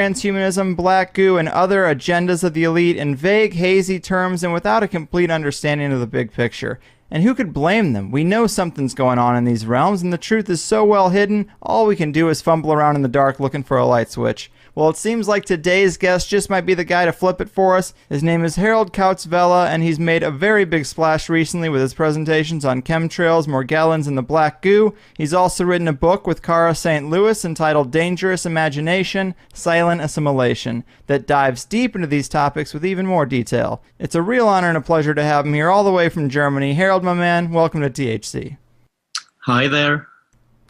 transhumanism, black goo, and other agendas of the elite in vague, hazy terms and without a complete understanding of the big picture. And who could blame them? We know something's going on in these realms, and the truth is so well hidden, all we can do is fumble around in the dark looking for a light switch. Well, it seems like today's guest just might be the guy to flip it for us. His name is Harald Kautz Vella, and he's made a very big splash recently with his presentations on chemtrails, Morgellons, and the black goo. He's also written a book with Cara St. Louis entitled Dangerous Imagination, Silent Assimilation, that dives deep into these topics with even more detail. It's a real honor and a pleasure to have him here all the way from Germany. Harold, my man, welcome to THC. Hi there.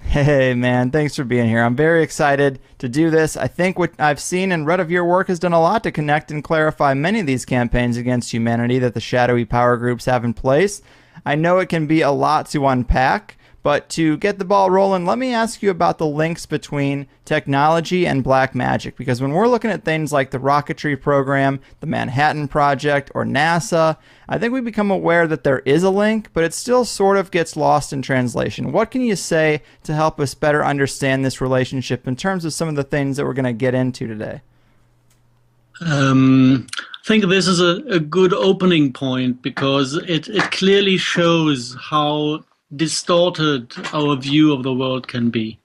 Hey, man, thanks for being here. I'm very excited to do this. I think what I've seen and read of your work has done a lot to connect and clarify many of these campaigns against humanity that the shadowy power groups have in place. I know it can be a lot to unpack, but to get the ball rolling, let me ask you about the links between technology and black magic, because when we're looking at things like the rocketry program, the Manhattan Project, or NASA, I think we become aware that there is a link, but it still sort of gets lost in translation. What can you say to help us better understand this relationship in terms of some of the things that we're going to get into today? I think this is a good opening point because it clearly shows how distorted our view of the world can be.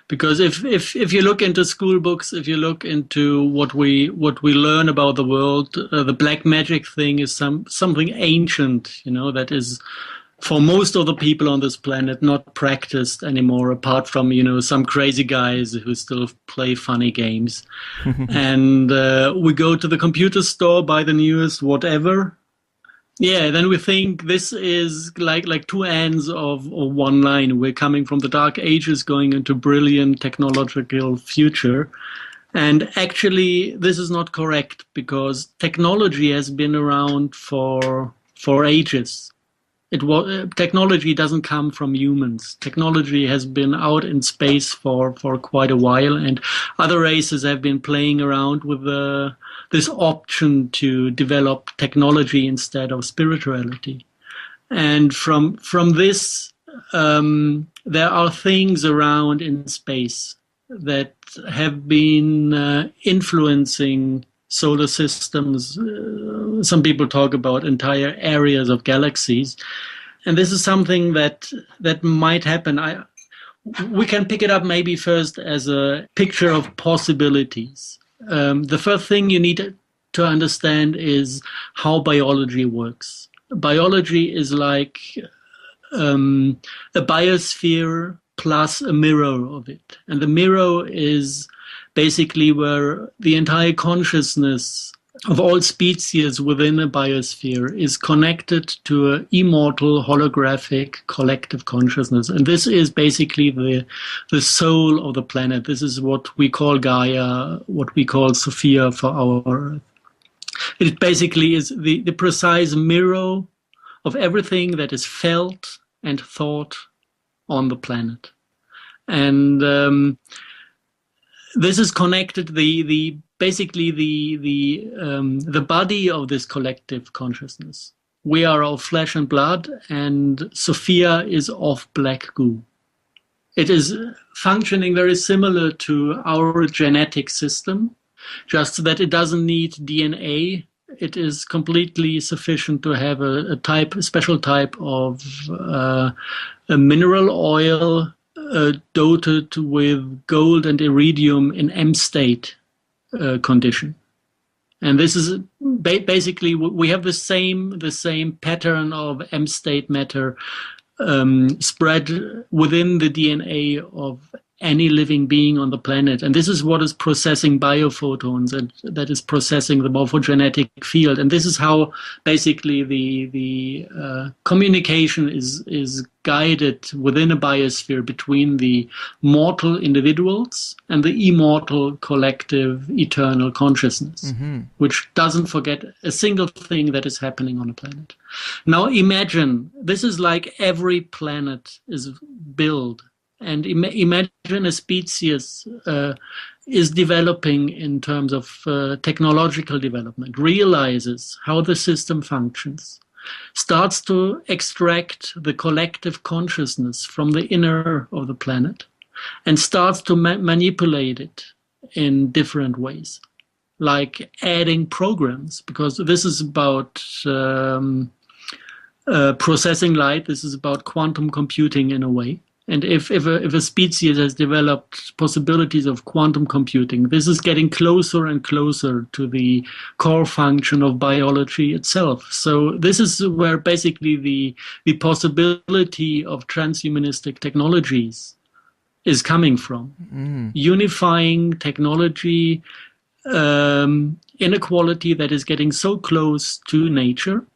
Because if you look into school books, if you look into what we learn about the world, the black magic thing is something ancient, that is for most of the people on this planet not practiced anymore, apart from some crazy guys who still play funny games. And we go to the computer store, buy the newest whatever. Yeah, then we think this is like two ends of one line. We're coming from the Dark Ages going into brilliant technological future. And actually, this is not correct because technology has been around for ages. Technology doesn't come from humans. Technology has been out in space for quite a while, and other races have been playing around with this option to develop technology instead of spirituality. And from this, there are things around in space that have been influencing solar systems. Some people talk about entire areas of galaxies. And this is something that might happen. We can pick it up maybe first as a picture of possibilities. The first thing you need to understand is how biology works. Biology is like a biosphere plus a mirror of it. And the mirror is basically where the entire consciousness of all species within a biosphere is connected to an immortal holographic collective consciousness. And this is basically the soul of the planet. This is what we call Gaia, what we call Sophia for our Earth. It basically is the precise mirror of everything that is felt and thought on the planet. And this is connected. Basically the body of this collective consciousness. We are of flesh and blood, and Sophia is of black goo. It is functioning very similar to our genetic system, just that it doesn't need DNA. It is completely sufficient to have a special type of a mineral oil dotted with gold and iridium in M state condition. And this is basically, we have the same pattern of M state matter spread within the DNA of any living being on the planet. And this is what is processing biophotons, and that is processing the morphogenetic field. And this is how basically the communication is guided within a biosphere between the mortal individuals and the immortal collective eternal consciousness, which doesn't forget a single thing that is happening on a planet. Now imagine, this is like every planet is built. And imagine a species is developing in terms of technological development, realizes how the system functions, starts to extract the collective consciousness from the inner of the planet, and starts to manipulate it in different ways, like adding programs, because this is about processing light. This is about quantum computing in a way. And if a species has developed possibilities of quantum computing, this is getting closer and closer to the core function of biology itself. So this is where basically the possibility of transhumanistic technologies is coming from. Unifying technology, inequality that is getting so close to nature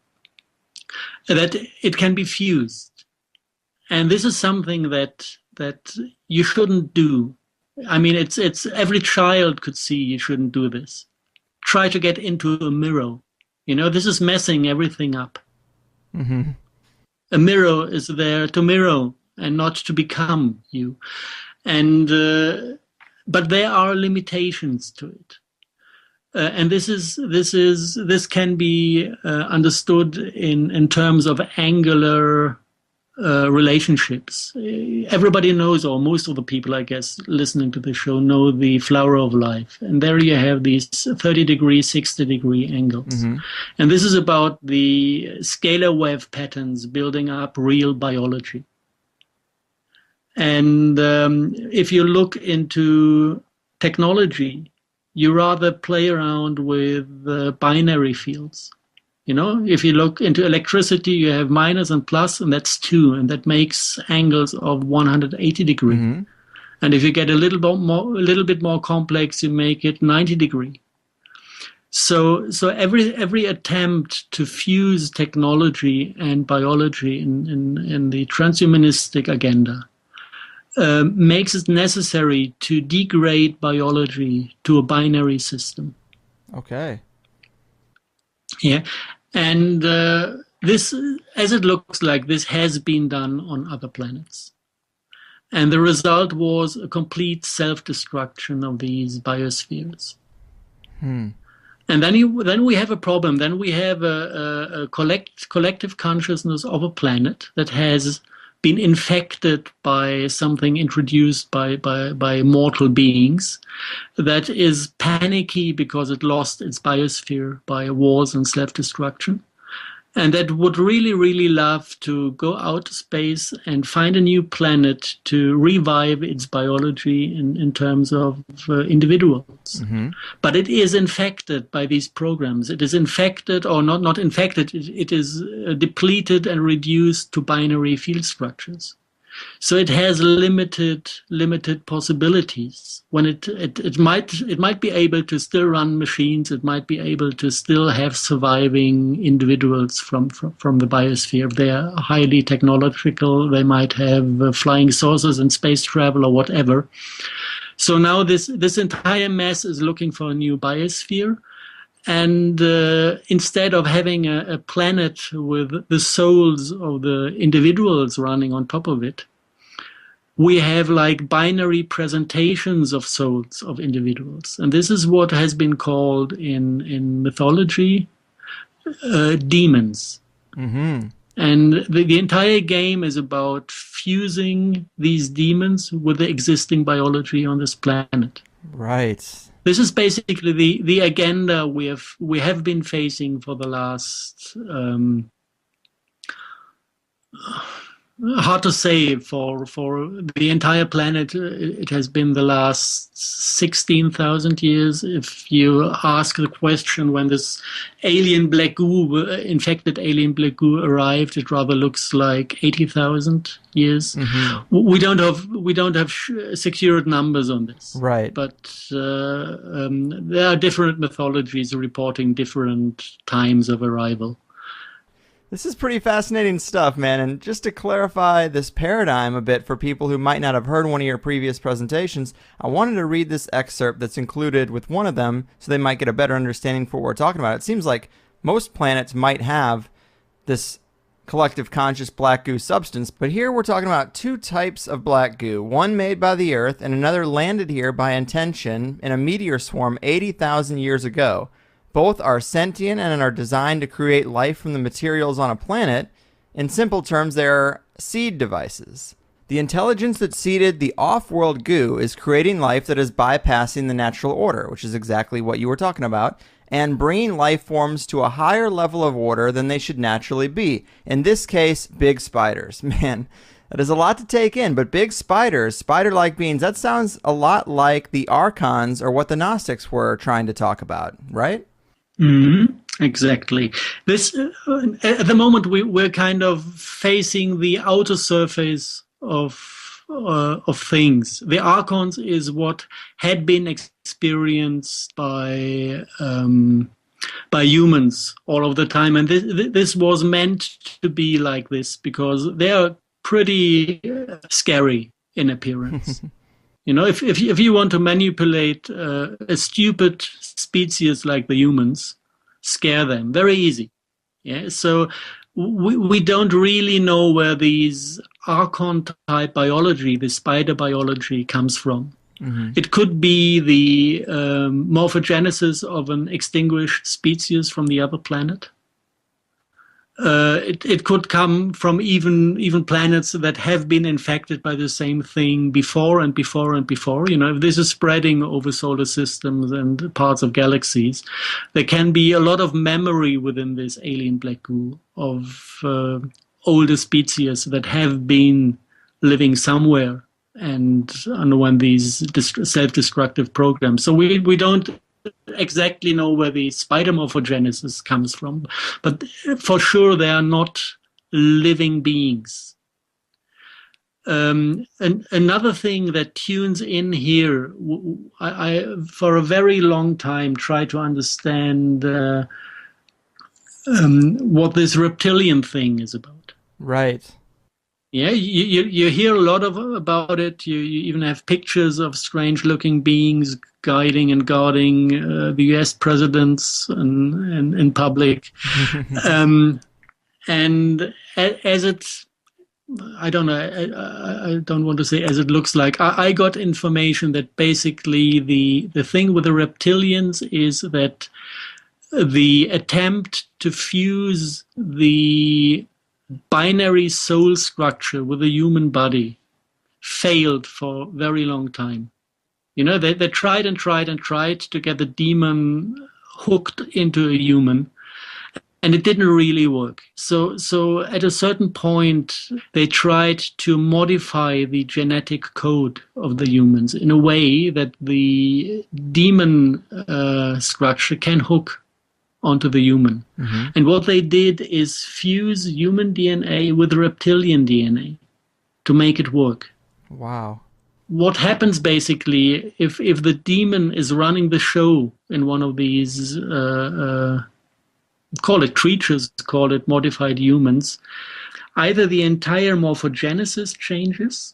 that it can be fused. And this is something that you shouldn't do. I mean, it's every child could see you shouldn't do this. Try to get into a mirror. You know, this is messing everything up. Mm-hmm. A mirror is there to mirror and not to become you. And but there are limitations to it. And this can be understood in terms of angular relationships. Everybody knows, or most of the people, I guess, listening to the show know the flower of life. And there you have these 30-degree, 60-degree angles. Mm-hmm. And this is about the scalar wave patterns building up real biology. And if you look into technology, you rather play around with binary fields. You know, if you look into electricity, you have minus and plus, and that's 2, and that makes angles of 180 degree. Mm-hmm. And if you get a little bit more complex, you make it 90 degree. So every attempt to fuse technology and biology in the transhumanistic agenda makes it necessary to degrade biology to a binary system. Okay. Yeah, and this, as it looks like, this has been done on other planets. And the result was a complete self-destruction of these biospheres. And then we have a problem. Then we have a collective consciousness of a planet that has been infected by something introduced by mortal beings, that is panicky because it lost its biosphere by wars and self-destruction, and that would really, really love to go out to space and find a new planet to revive its biology in terms of individuals. Mm-hmm. But it is infected by these programs. It is infected, or not infected, it is depleted and reduced to binary field structures. So it has limited possibilities. When it might be able to still run machines, it might be able to still have surviving individuals from the biosphere. If they are highly technological, they might have flying saucers and space travel or whatever. So now this entire mess is looking for a new biosphere. And instead of having a planet with the souls of the individuals running on top of it, we have like binary presentations of souls of individuals. And this is what has been called in mythology demons. Mm-hmm. And the entire game is about fusing these demons with the existing biology on this planet. Right. This is basically the agenda we have been facing for the last hard to say, for the entire planet. It has been the last 16,000 years. If you ask the question when this alien black goo, infected alien black goo arrived, it rather looks like 80,000 years. Mm-hmm. We don't have secured numbers on this, right? But there are different mythologies reporting different times of arrival. This is pretty fascinating stuff, man. And just to clarify this paradigm a bit for people who might not have heard one of your previous presentations, I wanted to read this excerpt that's included with one of them so they might get a better understanding for what we're talking about. It seems like most planets might have this collective conscious black goo substance, but here we're talking about 2 types of black goo, one made by the Earth and another landed here by intention in a meteor swarm 80,000 years ago. Both are sentient and are designed to create life from the materials on a planet. In simple terms, they are seed devices. The intelligence that seeded the off-world goo is creating life that is bypassing the natural order, which is exactly what you were talking about, and bringing life forms to a higher level of order than they should naturally be. In this case, big spiders. Man, that is a lot to take in, but big spiders, spider-like beings, that sounds a lot like the archons or what the Gnostics were trying to talk about, right? Exactly. This at the moment we're kind of facing the outer surface of things. The archons is what had been experienced by humans all of the time, and this was meant to be like this because they are pretty scary in appearance. You know, if you want to manipulate a stupid species like the humans, scare them very easy. Yeah, so we don't really know where these archon type biology, the spider biology, comes from. It could be the morphogenesis of an extinguished species from the other planet. It could come from even planets that have been infected by the same thing before and before and before. You know, if this is spreading over solar systems and parts of galaxies, there can be a lot of memory within this alien black goo of older species that have been living somewhere and underwent these self-destructive programs. So we don't exactly know where the spider morphogenesis comes from, but for sure they are not living beings. And another thing that tunes in here, I for a very long time tried to understand what this reptilian thing is about. Right. Yeah, you hear a lot about it. You even have pictures of strange-looking beings guiding and guarding the U.S. presidents in public. And as it, I don't know, I don't want to say as it looks like. I got information that basically the thing with the reptilians is that the attempt to fuse the binary soul structure with the human body failed for a very long time. You know, they tried and tried and tried to get the demon hooked into a human, and it didn't really work. So at a certain point, they tried to modify the genetic code of the humans in a way that the demon structure can hook onto the human. And what they did is fuse human DNA with reptilian DNA to make it work. Wow. What happens basically if the demon is running the show in one of these, call it creatures, call it modified humans, either the entire morphogenesis changes,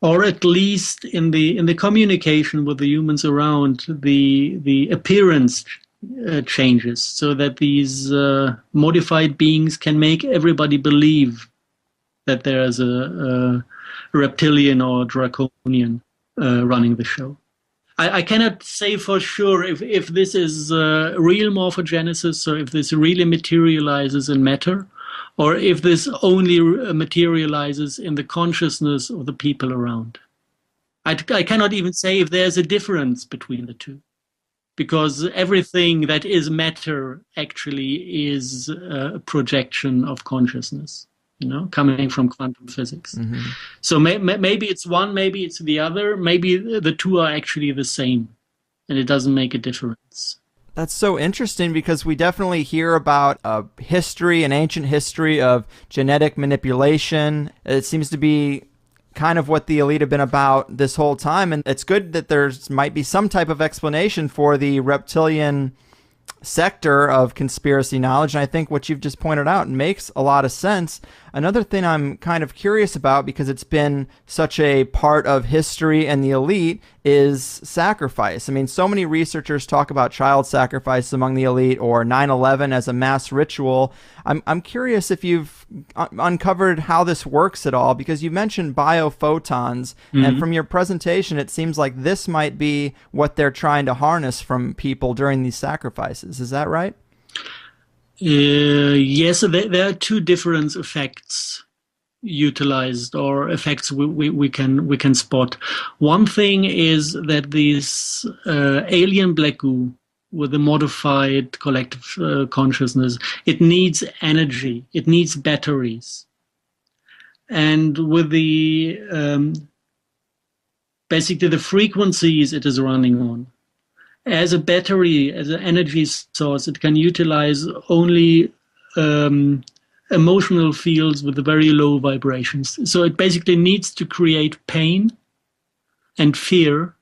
or at least in the communication with the humans around, the appearance changes, so that these modified beings can make everybody believe that there is a reptilian or draconian running the show. I cannot say for sure if this is real morphogenesis, or if this really materializes in matter, or if this only materializes in the consciousness of the people around. I cannot even say if there's a difference between the two, because everything that is matter actually is a projection of consciousness, you know, coming from quantum physics. So maybe it's one, maybe it's the other, maybe the two are actually the same, and it doesn't make a difference. That's so interesting, because we definitely hear about history, an ancient history of genetic manipulation. It seems to be kind of what the elite have been about this whole time, and it's good that there's might be some type of explanation for the reptilian sector of conspiracy knowledge, and I think what you've just pointed out makes a lot of sense. Another thing I'm kind of curious about, because it's been such a part of history and the elite, is sacrifice. I mean, so many researchers talk about child sacrifice among the elite, or 9/11 as a mass ritual. I'm curious if you've uncovered how this works at all, because you mentioned biophotons, and from your presentation, it seems like this might be what they're trying to harness from people during these sacrifices. Is that right? Yes, there are two different effects. utilized or effects we can spot. One thing is that this alien black goo with the modified collective consciousness, it needs energy, it needs batteries. And with the basically the frequencies it is running on, as a battery, as an energy source, it can utilize only emotional fields with very low vibrations. So it basically needs to create pain and fear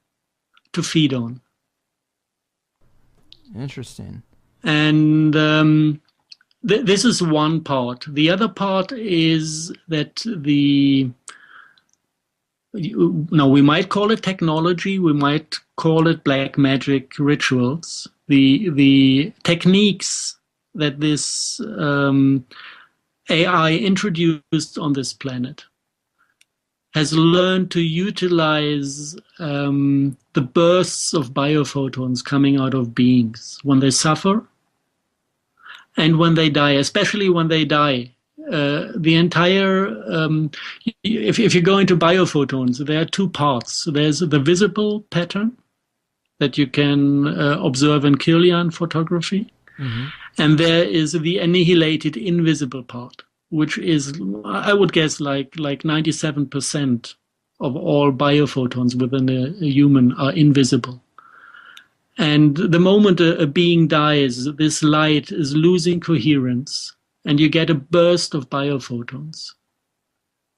to feed on. Interesting. And this is one part. The other part is that we might call it technology, we might call it black magic rituals. The techniques that this AI introduced on this planet has learned to utilize the bursts of biophotons coming out of beings when they suffer and when they die, especially when they die. The entire, if you go into biophotons, there are two parts. There's the visible pattern that you can observe in Kirlian photography. Mm-hmm. And there is the annihilated invisible part, which is, I would guess, like 97% of all biophotons within a human are invisible. And the moment a being dies, this light is losing coherence, and you get a burst of biophotons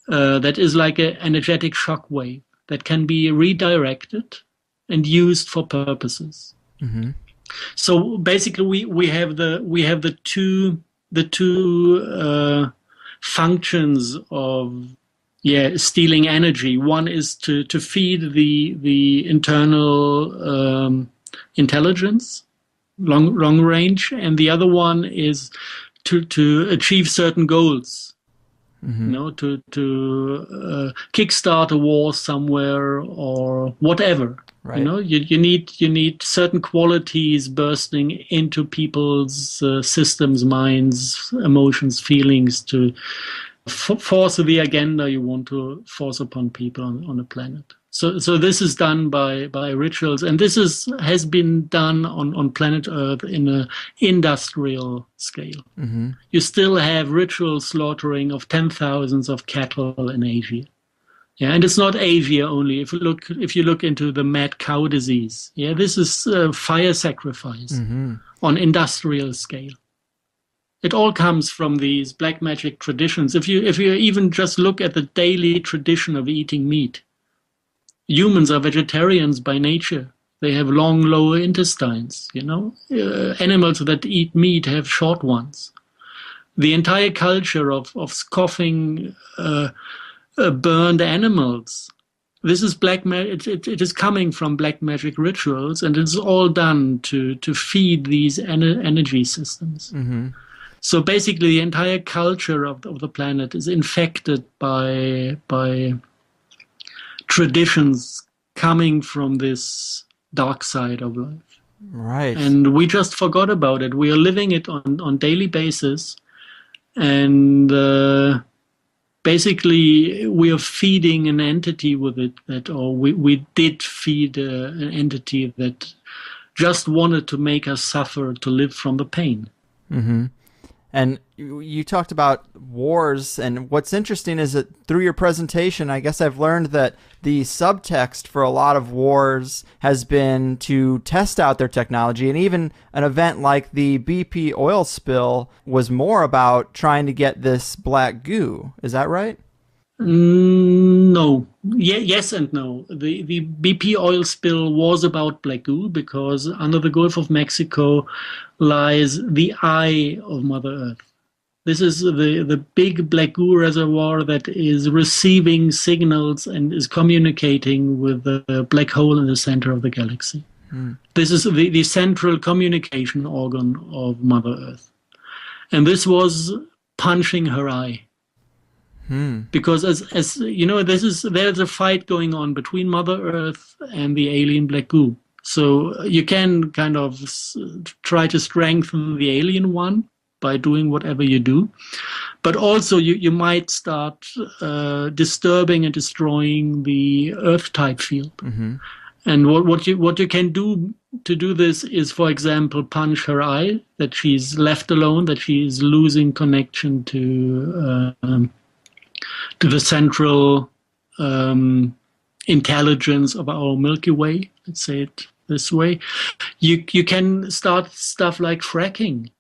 that is like an energetic shock wave that can be redirected and used for purposes. Mm-hmm. So basically, we have the two functions of stealing energy. One is to feed the internal intelligence, long range, and the other one is to achieve certain goals. Mm-hmm. You know, to kickstart a war somewhere or whatever. Right. You know, you need certain qualities bursting into people's systems, minds, emotions, feelings to force the agenda you want to force upon people on the planet. So this is done by rituals, and this has been done on planet Earth in an industrial scale. Mm-hmm. You still have ritual slaughtering of 10,000s of cattle in Asia. Yeah, and it's not Asia only. If you look into the mad cow disease, this is fire sacrifice on industrial scale. It all comes from these black magic traditions. If you even just look at the daily tradition of eating meat, humans are vegetarians by nature. They have long lower intestines. You know, animals that eat meat have short ones. The entire culture of scoffing burned animals. This is black magic. It is coming from black magic rituals, and it's all done to feed these energy systems. Mm-hmm. So basically, the entire culture of the planet is infected by traditions coming from this dark side of life. Right. And we just forgot about it. We are living it on daily basis, and basically, we are feeding an entity with it, or we did feed an entity that just wanted to make us suffer, to live from the pain. Mm-hmm. And you talked about wars, and what's interesting is that through your presentation, I guess I've learned that the subtext for a lot of wars has been to test out their technology, and even an event like the BP oil spill was more about trying to get this black goo. Is that right? No. Yes and no. The BP oil spill was about black goo because under the Gulf of Mexico lies the eye of Mother Earth. This is the big black goo reservoir that is receiving signals and is communicating with the black hole in the center of the galaxy. This is the central communication organ of Mother Earth. And this was punching her eye. Because as you know, there's a fight going on between Mother Earth and the alien black goo. So you can kind of try to strengthen the alien one by doing whatever you do. But also you might start disturbing and destroying the Earth-type field. Mm-hmm. And what you can do to do this is, for example, punch her eye, that she's left alone, that she is losing connection to the central intelligence of our Milky Way. Let's say it this way. You can start stuff like fracking.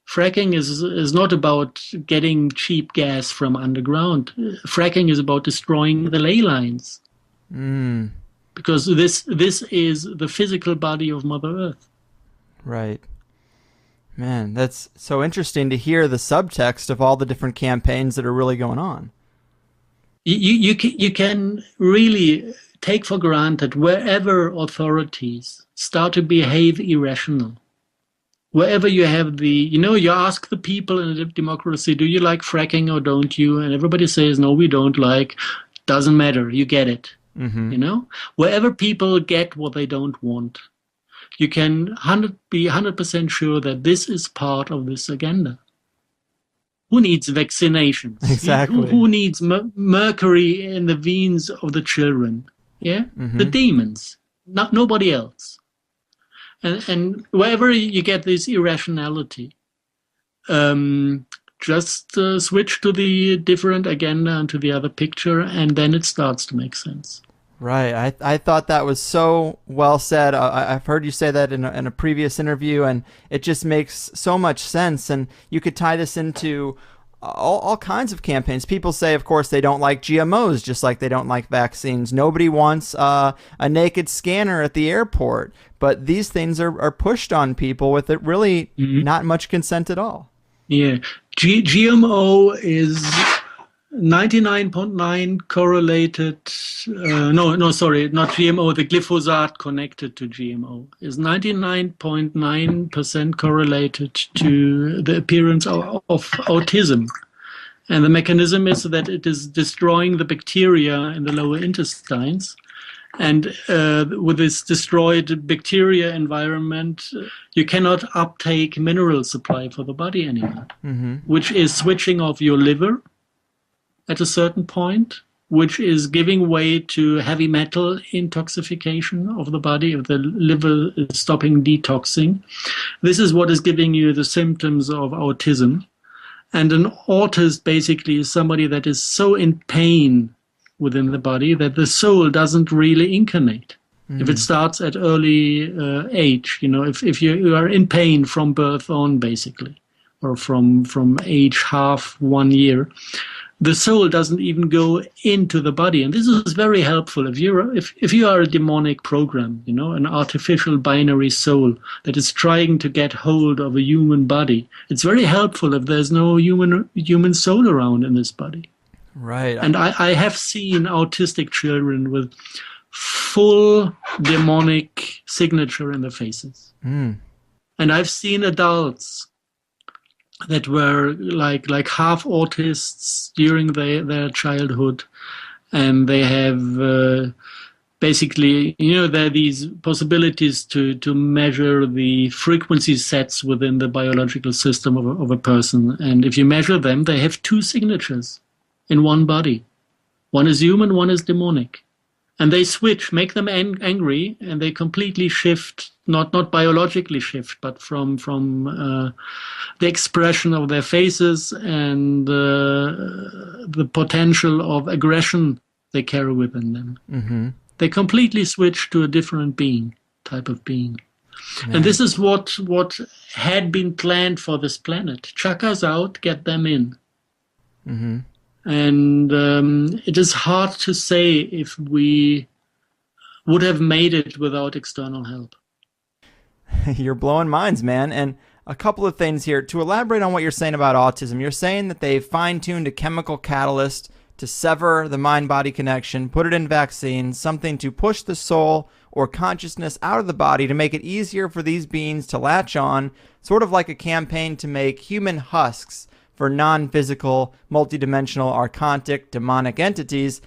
Fracking is not about getting cheap gas from underground. Fracking is about destroying the ley lines. Because this is the physical body of Mother Earth. Right. Man, that's so interesting to hear the subtext of all the different campaigns that are really going on. You can really take for granted wherever authorities start to behave irrational. Wherever you have you ask the people in a democracy, do you like fracking or don't you? And everybody says, no, we don't like. Doesn't matter. You get it. Mm-hmm. Wherever people get what they don't want, you can be 100% sure that this is part of this agenda. Who needs vaccinations? Exactly. Who needs mercury in the veins of the children? Yeah, the demons, nobody else. And wherever you get this irrationality, just switch to the different agenda and to the other picture, and then it starts to make sense. Right. I thought that was so well said. I've heard you say that in a previous interview, and it just makes so much sense. And you could tie this into all kinds of campaigns. People say, of course, they don't like GMOs, just like they don't like vaccines. Nobody wants a naked scanner at the airport. But these things are pushed on people with it really not much consent at all. Yeah. GMO is 99.9 correlated. Sorry, not GMO. The glyphosate connected to GMO is 99.9% correlated to the appearance of autism. And the mechanism is that it is destroying the bacteria in the lower intestines. And with this destroyed bacteria environment, you cannot uptake mineral supply for the body anymore, which is switching off your liver at a certain point, which is giving way to heavy metal intoxication of the body, if the liver is stopping detoxing. This is what is giving you the symptoms of autism. And an autist basically is somebody that is so in pain within the body that the soul doesn't really incarnate. If it starts at early age, if you are in pain from birth on, basically, or from age half 1 year, the soul doesn't even go into the body. And this is very helpful if you are a demonic program, an artificial binary soul that is trying to get hold of a human body. It's very helpful if there's no human soul around in this body. Right. And I have seen autistic children with full demonic signature in their faces. And I've seen adults that were like half autists during their childhood, and they have basically, there are these possibilities to measure the frequency sets within the biological system of a person. And if you measure them, they have two signatures in one body. One is human, one is demonic. And they switch, make them angry, and they completely shift, not biologically shift, but from the expression of their faces and the potential of aggression they carry within them. They completely switch to a different type of being. Yeah. And this is what had been planned for this planet. Chuck us out, get them in. And it is hard to say if we would have made it without external help. You're blowing minds, man. And a couple of things here. To elaborate on what you're saying about autism, you're saying that they fine-tuned a chemical catalyst to sever the mind-body connection, put it in vaccines, something to push the soul or consciousness out of the body to make it easier for these beings to latch on, sort of like a campaign to make human husks for non-physical, multidimensional, archontic, demonic entities.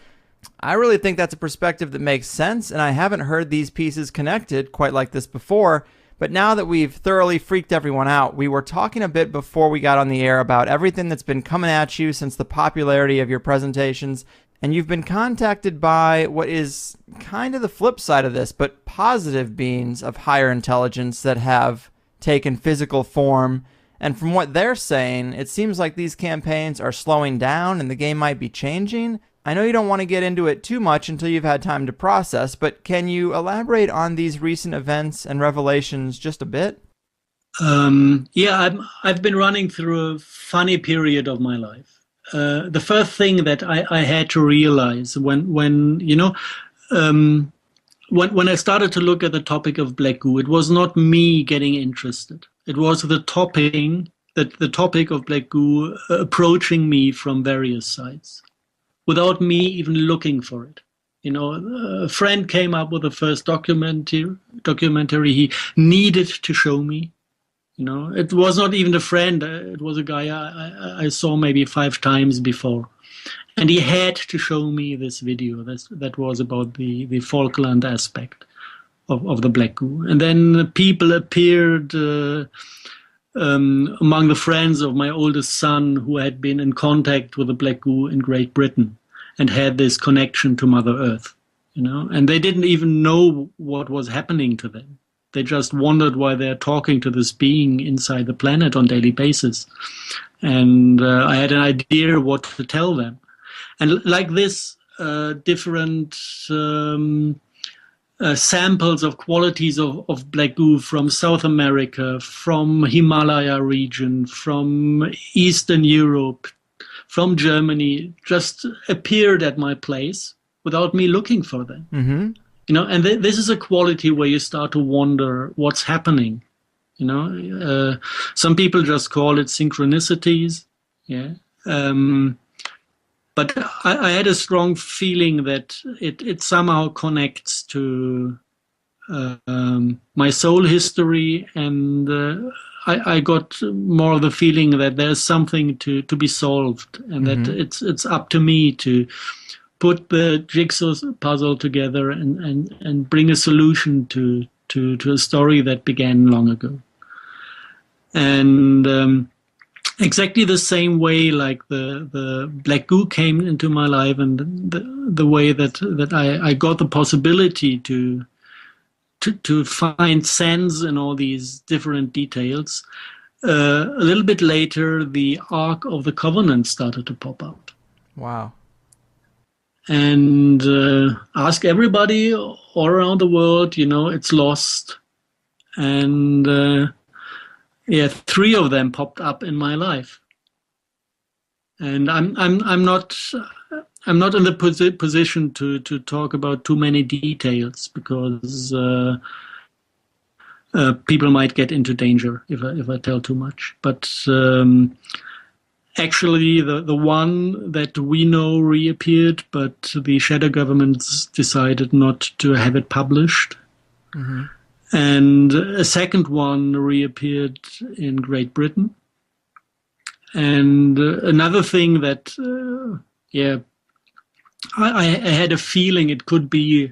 I really think that's a perspective that makes sense, and I haven't heard these pieces connected quite like this before. But now that we've thoroughly freaked everyone out, we were talking a bit before we got on the air about everything that's been coming at you since the popularity of your presentations, and you've been contacted by what is kind of the flip side of this, but positive beings of higher intelligence that have taken physical form. And from what they're saying, it seems like these campaigns are slowing down and the game might be changing. I know you don't want to get into it too much until you've had time to process, but can you elaborate on these recent events and revelations just a bit? I've been running through a funny period of my life. The first thing that I had to realize when I started to look at the topic of black goo, it was not me getting interested. It was the topic of black goo approaching me from various sides, without me even looking for it. A friend came up with the first documentary he needed to show me. It was not even a friend. It was a guy I saw maybe 5 times before. And he had to show me this video that was about the Falkland aspect of the black goo. And then people appeared among the friends of my oldest son who had been in contact with the black goo in Great Britain and had this connection to Mother Earth, and they didn't even know what was happening to them. They just wondered why they're talking to this being inside the planet on a daily basis. And I had an idea what to tell them. And like this, different samples of qualities of black goo from South America, from Himalaya region, from Eastern Europe, from Germany, just appeared at my place without me looking for them. Mm-hmm. And this is a quality where you start to wonder what's happening. Some people just call it synchronicities. Yeah. But I had a strong feeling that it somehow connects to my soul history, and I got more of the feeling that there's something to be solved, and that it's up to me to put the jigsaw puzzle together and bring a solution to a story that began long ago. And exactly the same way, like the black goo came into my life, and the way that I got the possibility to find sense in all these different details. A little bit later, the Ark of the Covenant started to pop out. Wow. And ask everybody all around the world, it's lost. And 3 of them popped up in my life. And I'm not in the position to talk about too many details, because people might get into danger if I tell too much. But actually, the one that we know reappeared, but the shadow governments decided not to have it published. Mm-hmm. And a second one reappeared in Great Britain. And another thing that, I had a feeling it could be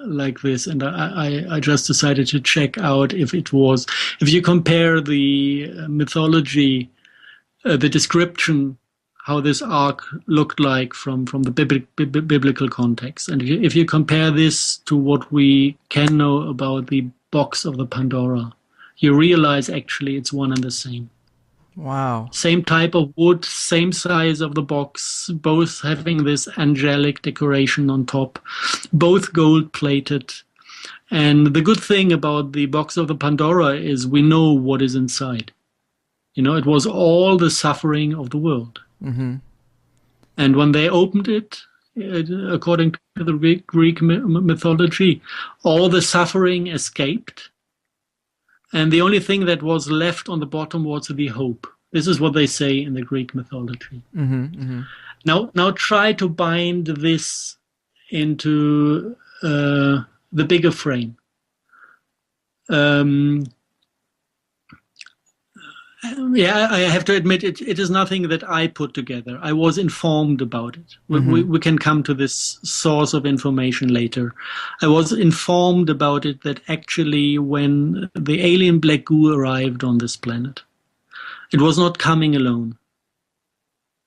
like this, and I just decided to check out if you compare the mythology, the description, how this ark looked like from the biblical context. And if you compare this to what we can know about the box of the Pandora, you realize actually it's one and the same. Wow. Same type of wood, same size of the box, both having this angelic decoration on top, both gold-plated. And the good thing about the box of the Pandora is we know what is inside. It was all the suffering of the world. Mm-hmm. And when they opened it, according to the Greek mythology, all the suffering escaped. And the only thing that was left on the bottom was the hope. This is what they say in the Greek mythology. Mm-hmm, mm-hmm. Now try to bind this into the bigger frame. Yeah, I have to admit it is nothing that I put together. I was informed about it. We can come to this source of information later. I was informed about it that actually when the alien black goo arrived on this planet, it was not coming alone.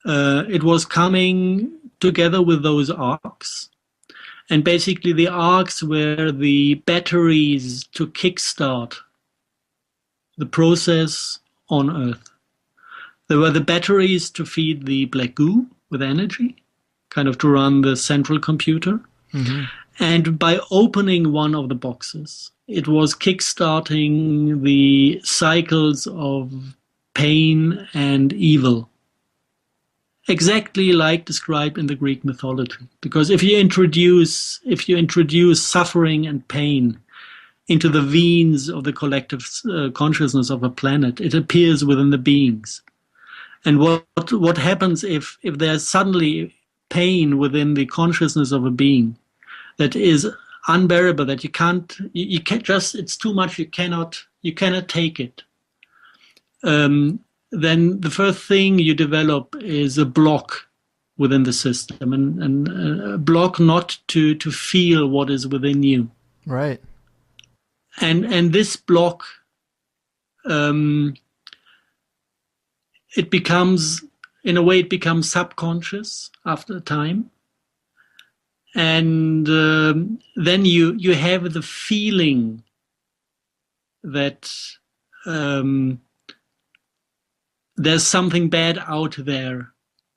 It was coming together with those arcs. And basically the arcs were the batteries to kickstart the process on Earth. There were the batteries to feed the black goo with energy, kind of to run the central computer. Mm-hmm. And by opening one of the boxes, it was kickstarting the cycles of pain and evil, exactly like described in the Greek mythology. Because if you introduce suffering and pain into the veins of the collective consciousness of a planet, it appears within the beings. And what happens if there's suddenly pain within the consciousness of a being that is unbearable, that you can't just, it's too much, you cannot take it. Then the first thing you develop is a block within the system, and a block not to feel what is within you. Right. And this block, it becomes subconscious after a time. And then you have the feeling that there's something bad out there.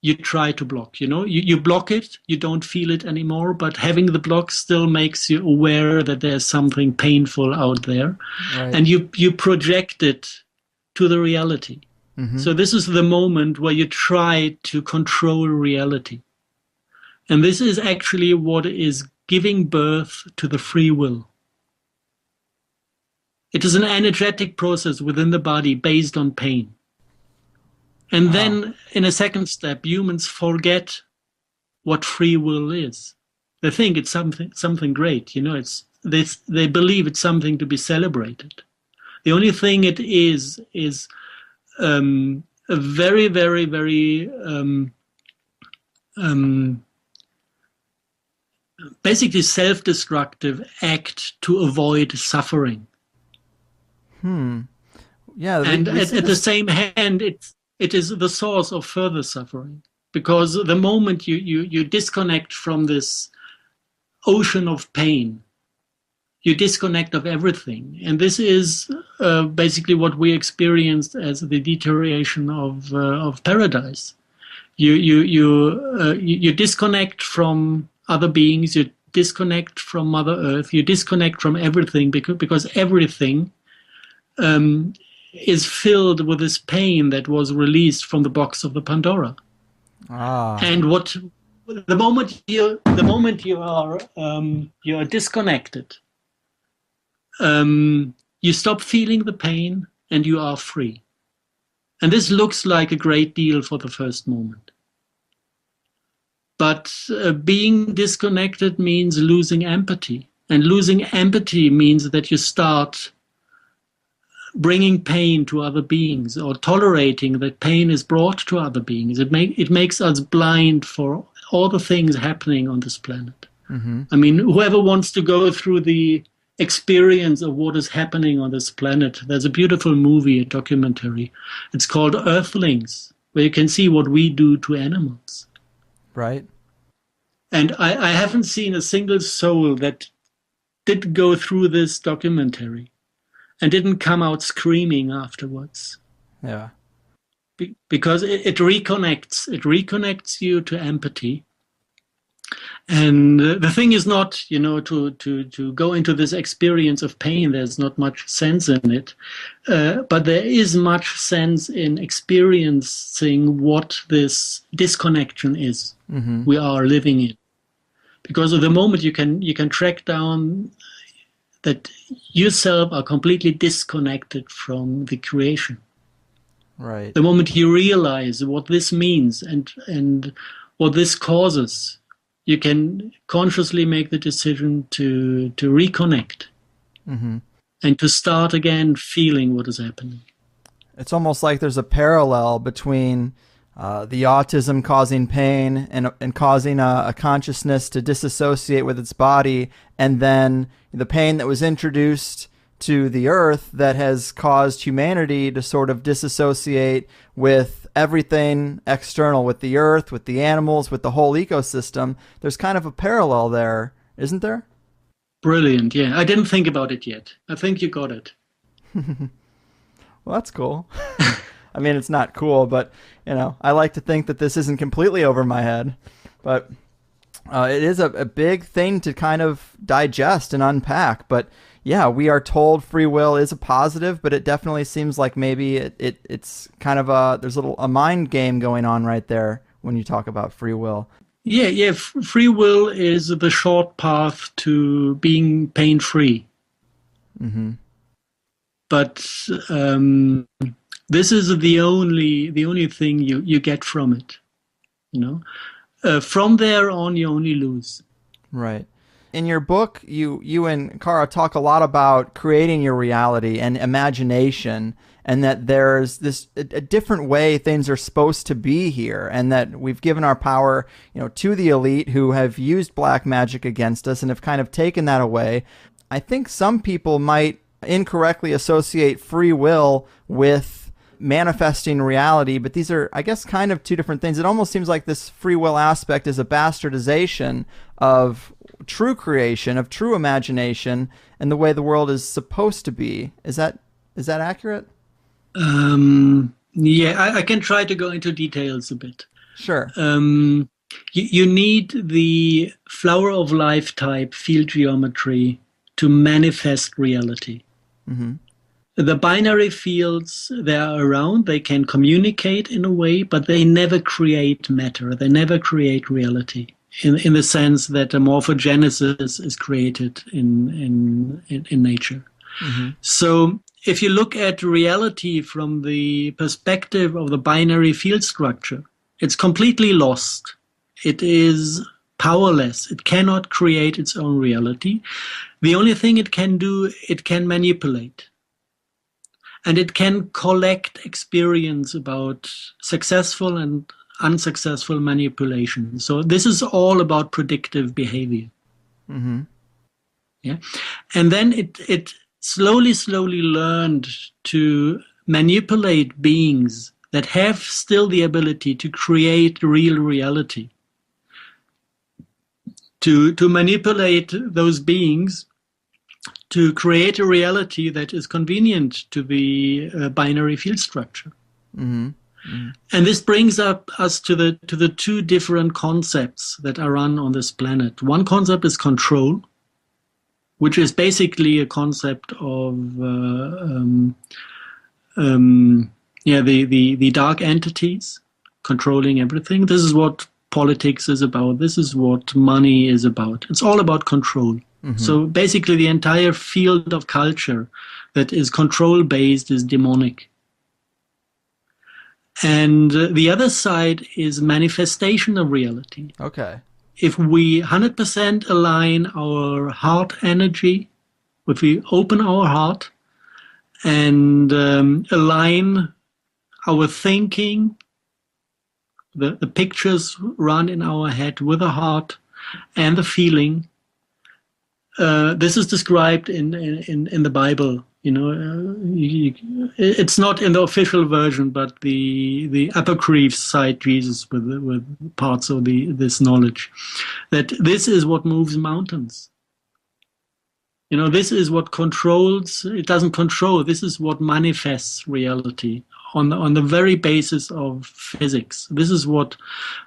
You try to block, you block it, you don't feel it anymore, but having the block still makes you aware that there's something painful out there. Right. And you project it to the reality. Mm-hmm. So this is the moment where you try to control reality. And this is actually what is giving birth to the free will. It is an energetic process within the body based on pain. And then in a second step, humans forget what free will is. They think it's something great, they believe it's something to be celebrated. The only thing it is a very, very, very basically self-destructive act to avoid suffering. Yeah. And at the same hand, it is the source of further suffering, because the moment you disconnect from this ocean of pain, you disconnect of everything. And this is basically what we experienced as the deterioration of paradise. You disconnect from other beings, you disconnect from Mother Earth, you disconnect from everything because everything is filled with this pain that was released from the box of the Pandora. And the moment you are disconnected, you stop feeling the pain and you are free. And this looks like a great deal for the first moment. But being disconnected means losing empathy. And losing empathy means that you start bringing pain to other beings, or tolerating that pain is brought to other beings. It makes us blind for all the things happening on this planet. Mm-hmm. I mean, whoever wants to go through the experience of what is happening on this planet, there's a beautiful movie, a documentary. It's called Earthlings, where you can see what we do to animals. Right. And I haven't seen a single soul that did go through this documentary and didn't come out screaming afterwards. Yeah. Because it reconnects you to empathy. And the thing is not, to go into this experience of pain. There's not much sense in it. But there is much sense in experiencing what this disconnection is we are living in. Because of the moment you can track down that yourself are completely disconnected from the creation. Right. The moment you realize what this means and what this causes, you can consciously make the decision to reconnect and to start again feeling what is happening. It's almost like there's a parallel between the autism causing pain and causing a consciousness to disassociate with its body, and then the pain that was introduced to the earth that has caused humanity to sort of disassociate with everything external, with the earth, with the animals, with the whole ecosystem. There's kind of a parallel there, isn't there? Brilliant. Yeah, I didn't think about it yet. I think you got it. Well, that's cool. I mean, it's not cool, but, I like to think that this isn't completely over my head. But it is a big thing to kind of digest and unpack. But yeah, we are told free will is a positive, but it definitely seems like maybe it's kind of there's a mind game going on right there when you talk about free will. Yeah. Free will is the short path to being pain-free. Mm-hmm. But this is the only thing you get from it. From there on, you only lose. Right. In your book, you and Kara talk a lot about creating your reality and imagination, and that there's a different way things are supposed to be here, and that we've given our power, to the elite who have used black magic against us and have kind of taken that away. I think some people might incorrectly associate free will with manifesting reality, but these are, I guess, kind of two different things. It almost seems like this free will aspect is a bastardization of true creation, of true imagination, and the way the world is supposed to be. Is that accurate? Yeah, I can try to go into details a bit. Sure. You need the flower of life type field geometry to manifest reality. Mm-hmm. The binary fields, they are around, they can communicate in a way, but they never create matter. They never create reality in the sense that a morphogenesis is created in nature. Mm-hmm. So if you look at reality from the perspective of the binary field structure, it's completely lost. It is powerless. It cannot create its own reality. The only thing it can do, it can manipulate. And it can collect experience about successful and unsuccessful manipulation. So this is all about predictive behavior. Mm-hmm. Yeah. And then it slowly learned to manipulate beings that have still the ability to create real reality. To manipulate those beings to create a reality that is convenient to the binary field structure. Mm-hmm. Mm-hmm. And this brings us to the two different concepts that are run on this planet. One concept is control, which is basically a concept of the dark entities controlling everything. This is what politics is about. This is what money is about. It's all about control. Mm-hmm. So basically the entire field of culture that is control-based is demonic. And the other side is manifestation of reality. Okay. If we 100% align our heart energy, if we open our heart and align our thinking, the pictures run in our head with the heart and the feeling, this is described in the Bible. It's not in the official version, but the apocryphs cite Jesus with parts of this knowledge. That this is what moves mountains. This is what controls. It doesn't control. This is what manifests reality on the very basis of physics. This is what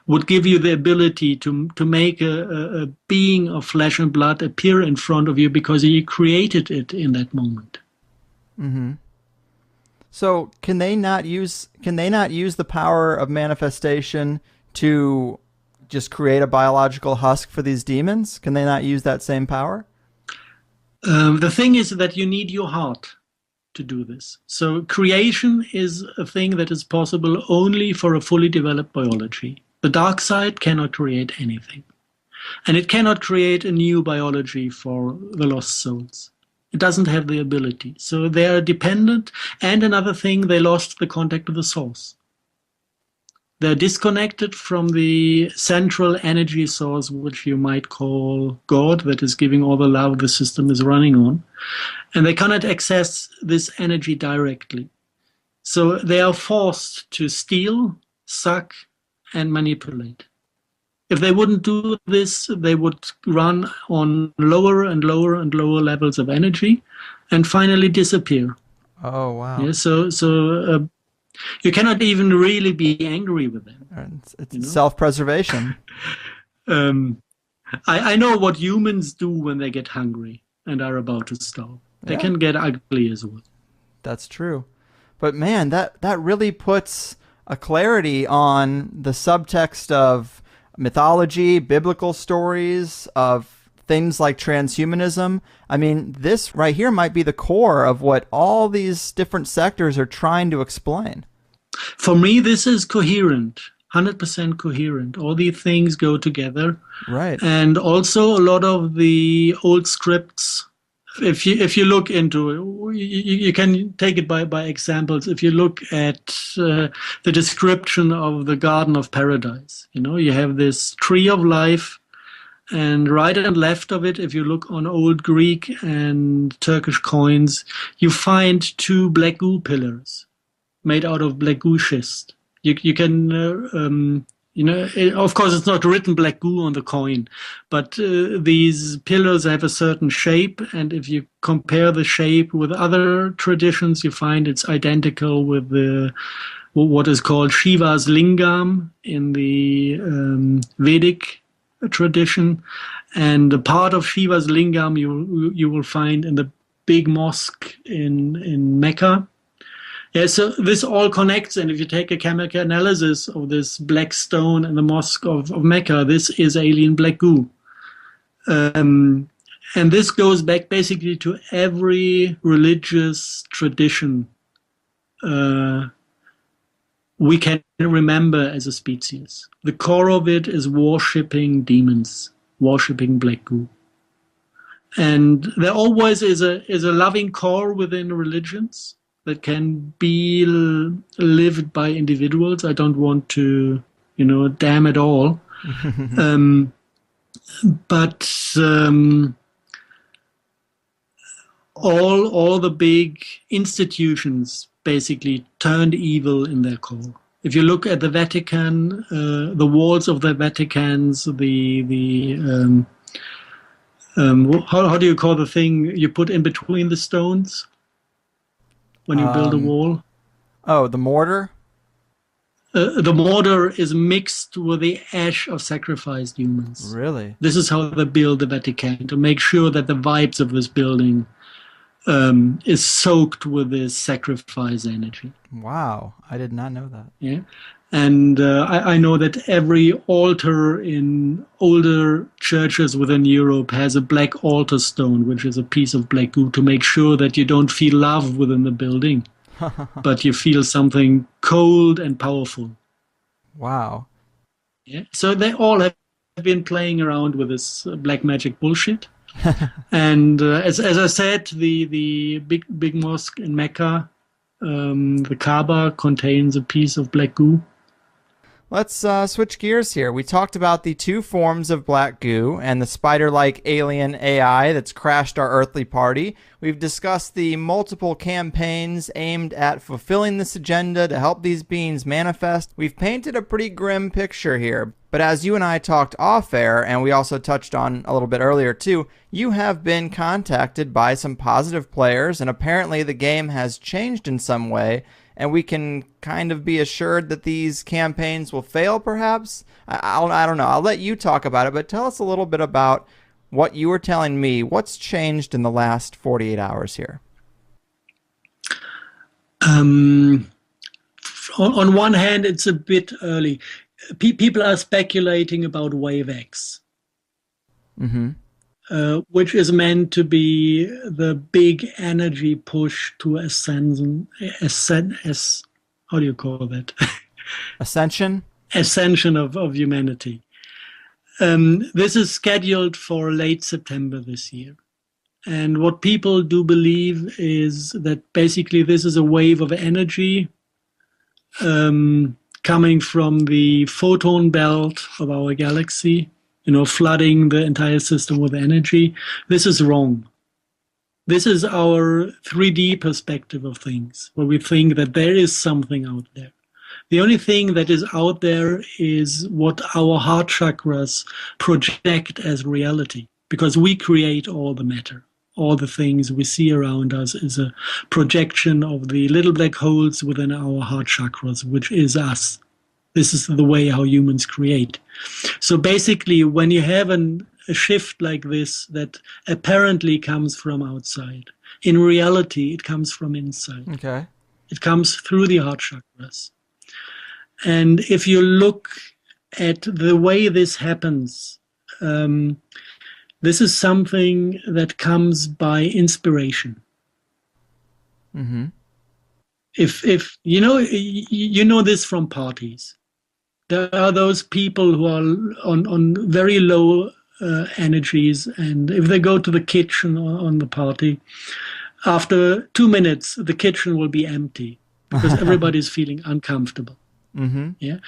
would give you the ability to make a being of flesh and blood appear in front of you because you created it in that moment. Mm-hmm. So can they not use the power of manifestation to just create a biological husk for these demons? Can they not use that same power? The thing is that you need your heart to do this. So creation is a thing that is possible only for a fully developed biology. The dark side cannot create anything. And it cannot create a new biology for the lost souls. It doesn't have the ability. So they are dependent. And another thing, they lost the contact with the source. They're disconnected from the central energy source, which you might call God, that is giving all the love the system is running on. And they cannot access this energy directly. So they are forced to steal, suck, and manipulate. If they wouldn't do this, they would run on lower and lower and lower levels of energy and finally disappear. Oh, wow. Yeah, so you cannot even really be angry with them. It's self-preservation. I know what humans do when they get hungry and are about to starve. They can get ugly as well. That's true. But man, that really puts a clarity on the subtext of mythology, biblical stories, of things like transhumanism. I mean, this right here might be the core of what all these different sectors are trying to explain. For me, this is coherent, 100% coherent. All these things go together. Right. And also a lot of the old scripts, if you look into it, you can take it by examples. If you look at the description of the Garden of Paradise, you have this tree of life, and right and left of it, if you look on old Greek and Turkish coins, you find two black goo pillars made out of black goo schist. You can of course, it's not written black goo on the coin, but these pillars have a certain shape, and if you compare the shape with other traditions, you find it's identical with what is called Shiva's lingam in the Vedic tradition, and a part of Shiva's lingam you will find in the big mosque in Mecca. Yeah, so this all connects, and if you take a chemical analysis of this black stone in the mosque of Mecca, this is alien black goo. And this goes back basically to every religious tradition we can remember as a species. The core of it is worshipping demons, worshipping black goo. And there always is a loving core within religions that can be lived by individuals. I don't want to, damn it all. But all the big institutions basically turned evil in their core. If you look at the Vatican, the walls of the Vaticans, how do you call the thing you put in between the stones when you build a wall? Oh, the mortar? The mortar is mixed with the ash of sacrificed humans. Really? This is how they build the Vatican, to make sure that the vibes of this building is soaked with this sacrifice energy. Wow, I did not know that. Yeah, and I know that every altar in older churches within Europe has a black altar stone, which is a piece of black goo, to make sure that you don't feel love within the building, but you feel something cold and powerful. Wow. Yeah, so they all have been playing around with this black magic bullshit. And as I said, the big mosque in Mecca, the Kaaba, contains a piece of black goo. Let's switch gears here. We talked about the two forms of black goo and the spider-like alien AI that's crashed our earthly party. We've discussed the multiple campaigns aimed at fulfilling this agenda to help these beings manifest. We've painted a pretty grim picture here. But as you and I talked off-air, and we also touched on a little bit earlier too, you have been contacted by some positive players, and apparently the game has changed in some way, and we can kind of be assured that these campaigns will fail, perhaps? I don't know. I'll let you talk about it, but tell us a little bit about what you were telling me. What's changed in the last 48 hours here? On one hand, it's a bit early. People are speculating about Wave X, which is meant to be the big energy push to how do you call that? Ascension? Ascension of humanity. This is scheduled for late September this year. And what people do believe is that basically this is a wave of energy coming from the photon belt of our galaxy, flooding the entire system with energy. This is wrong. This is our 3D perspective of things, where we think that there is something out there. The only thing that is out there is what our heart chakras project as reality, because we create all the matter. All the things we see around us is a projection of the little black holes within our heart chakras, which is us. This is the way how humans create. So basically, when you have a shift like this that apparently comes from outside, in reality, it comes from inside. Okay. It comes through the heart chakras. And if you look at the way this happens, this is something that comes by inspiration. Mm-hmm. If you know this from parties. There are those people who are on very low energies, and if they go to the kitchen on the party, after 2 minutes the kitchen will be empty because everybody's feeling uncomfortable. Mm-hmm. Yeah.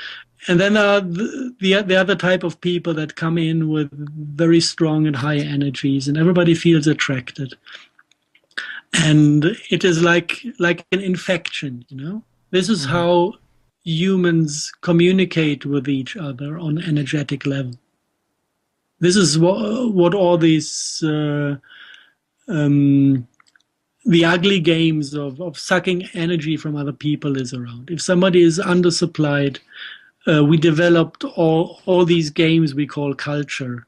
And then there are the other type of people that come in with very strong and high energies, and everybody feels attracted. And it is like an infection, This is how humans communicate with each other on energetic level. This is what all these the ugly games of sucking energy from other people is around. If somebody is undersupplied, we developed all these games we call culture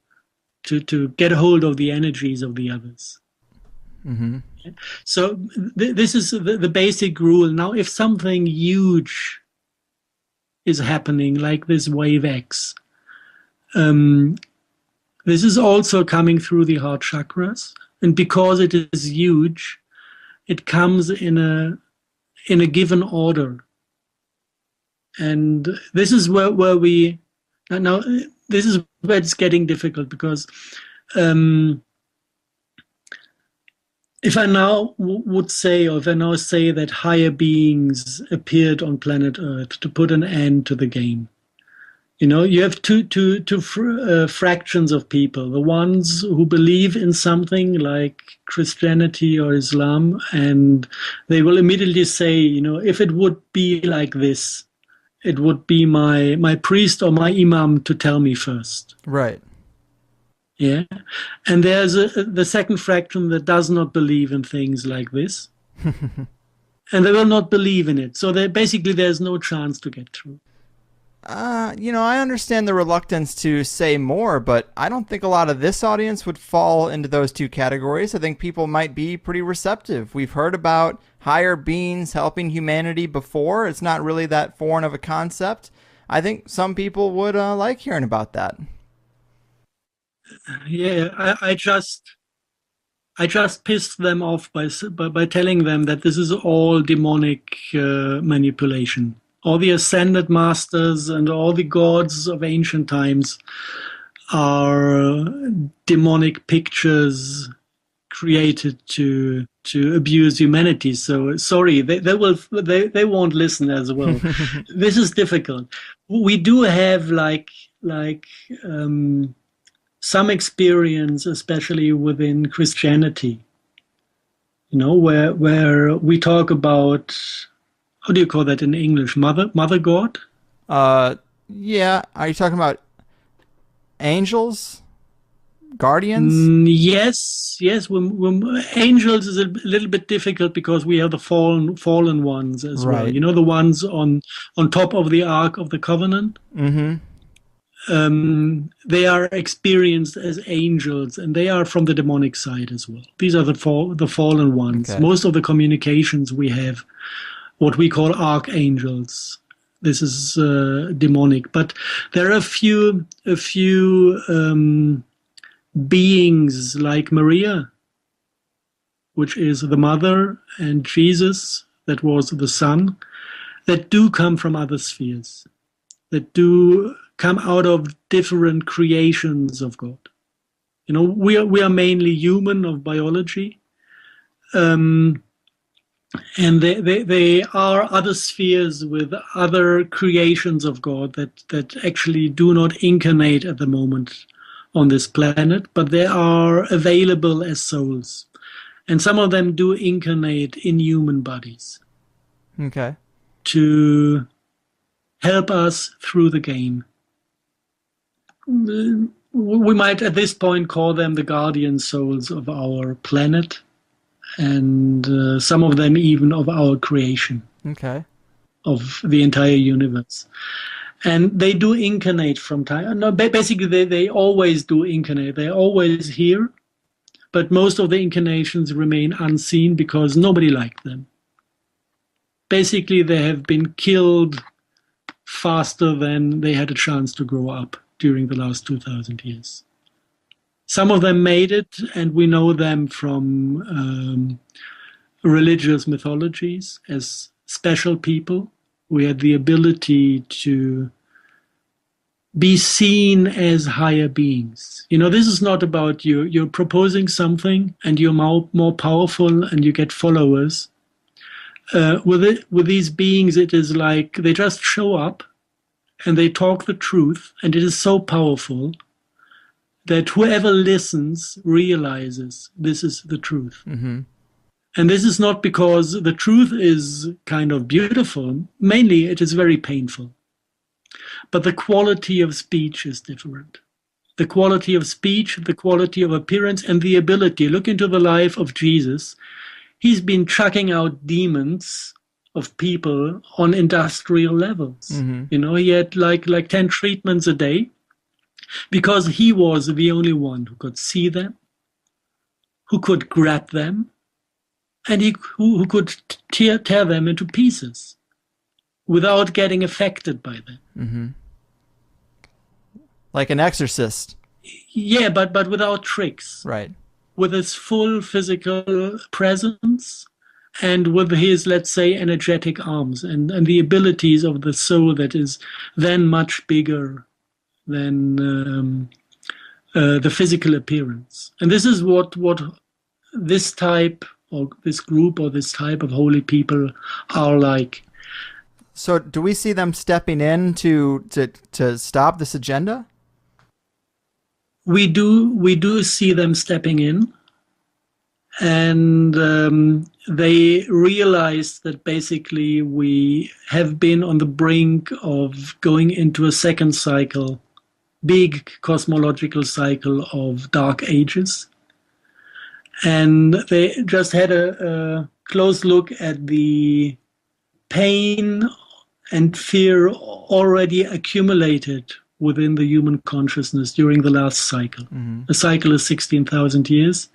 to get hold of the energies of the others. Mm-hmm. So this is the basic rule. Now, if something huge is happening, like this wave X, this is also coming through the heart chakras, and because it is huge, it comes in a given order. And this is where we now. This is where it's getting difficult, because if I now would say, or if I now say that higher beings appeared on planet Earth to put an end to the game, you have two fractions of people: the ones who believe in something like Christianity or Islam, and they will immediately say, if it would be like this, it would be my priest or my imam to tell me first. Right. Yeah. And there's the second fraction that does not believe in things like this. And they will not believe in it. So there's no chance to get through. I understand the reluctance to say more, but I don't think a lot of this audience would fall into those two categories. I think people might be pretty receptive. We've heard about higher beings helping humanity before. It's not really that foreign of a concept. I think some people would like hearing about that. Yeah, I just pissed them off by telling them that this is all demonic manipulation. All the ascended masters and all the gods of ancient times are demonic pictures created to abuse humanity. So sorry, they won't listen as well. This is difficult. We do have some experience, especially within Christianity, where we talk about, how do you call that in English? Mother God? Yeah. Are you talking about angels? Guardians? Yes. When angels is a little bit difficult because we have the fallen ones as well. The ones on top of the Ark of the Covenant. Mm-hmm. They are experienced as angels, and they are from the demonic side as well. These are the fallen ones. Okay. Most of the communications we have, what we call archangels. This is demonic, but there are a few beings like Maria, which is the mother, and Jesus, that was the son, that do come from other spheres, that do come out of different creations of God. We are mainly human of biology. And there are other spheres with other creations of God that actually do not incarnate at the moment on this planet, but they are available as souls. And some of them do incarnate in human bodies. Okay. To help us through the game. We might at this point call them the guardian souls of our planet. And some of them even of our creation. Okay. Of the entire universe. And they do incarnate from time. No, basically, they always do incarnate. They're always here, but most of the incarnations remain unseen because nobody liked them. Basically, they have been killed faster than they had a chance to grow up during the last 2,000 years. Some of them made it, and we know them from religious mythologies as special people who had the ability to be seen as higher beings. This is not about you. You're proposing something, and you're more powerful, and you get followers. With these beings, it is like they just show up, and they talk the truth, and it is so powerful that whoever listens realizes this is the truth. Mm-hmm. And this is not because the truth is kind of beautiful. Mainly, it is very painful. But the quality of speech is different. The quality of speech, the quality of appearance, and the ability. Look into the life of Jesus. He's been chucking out demons of people on industrial levels. Mm-hmm. He had like 10 treatments a day. Because he was the only one who could see them, who could grab them, and who could tear them into pieces without getting affected by them. Mm-hmm. Like an exorcist. Yeah, but without tricks. Right. With his full physical presence and with his, let's say, energetic arms and the abilities of the soul that is then much bigger than the physical appearance. And this is what this type or this group or this type of holy people are like. So do we see them stepping in to stop this agenda? We do see them stepping in, and they realize that basically we have been on the brink of going into a second cycle, big cosmological cycle of dark ages. And they just had a close look at the pain and fear already accumulated within the human consciousness during the last cycle. Mm-hmm. The cycle is 16,000 years.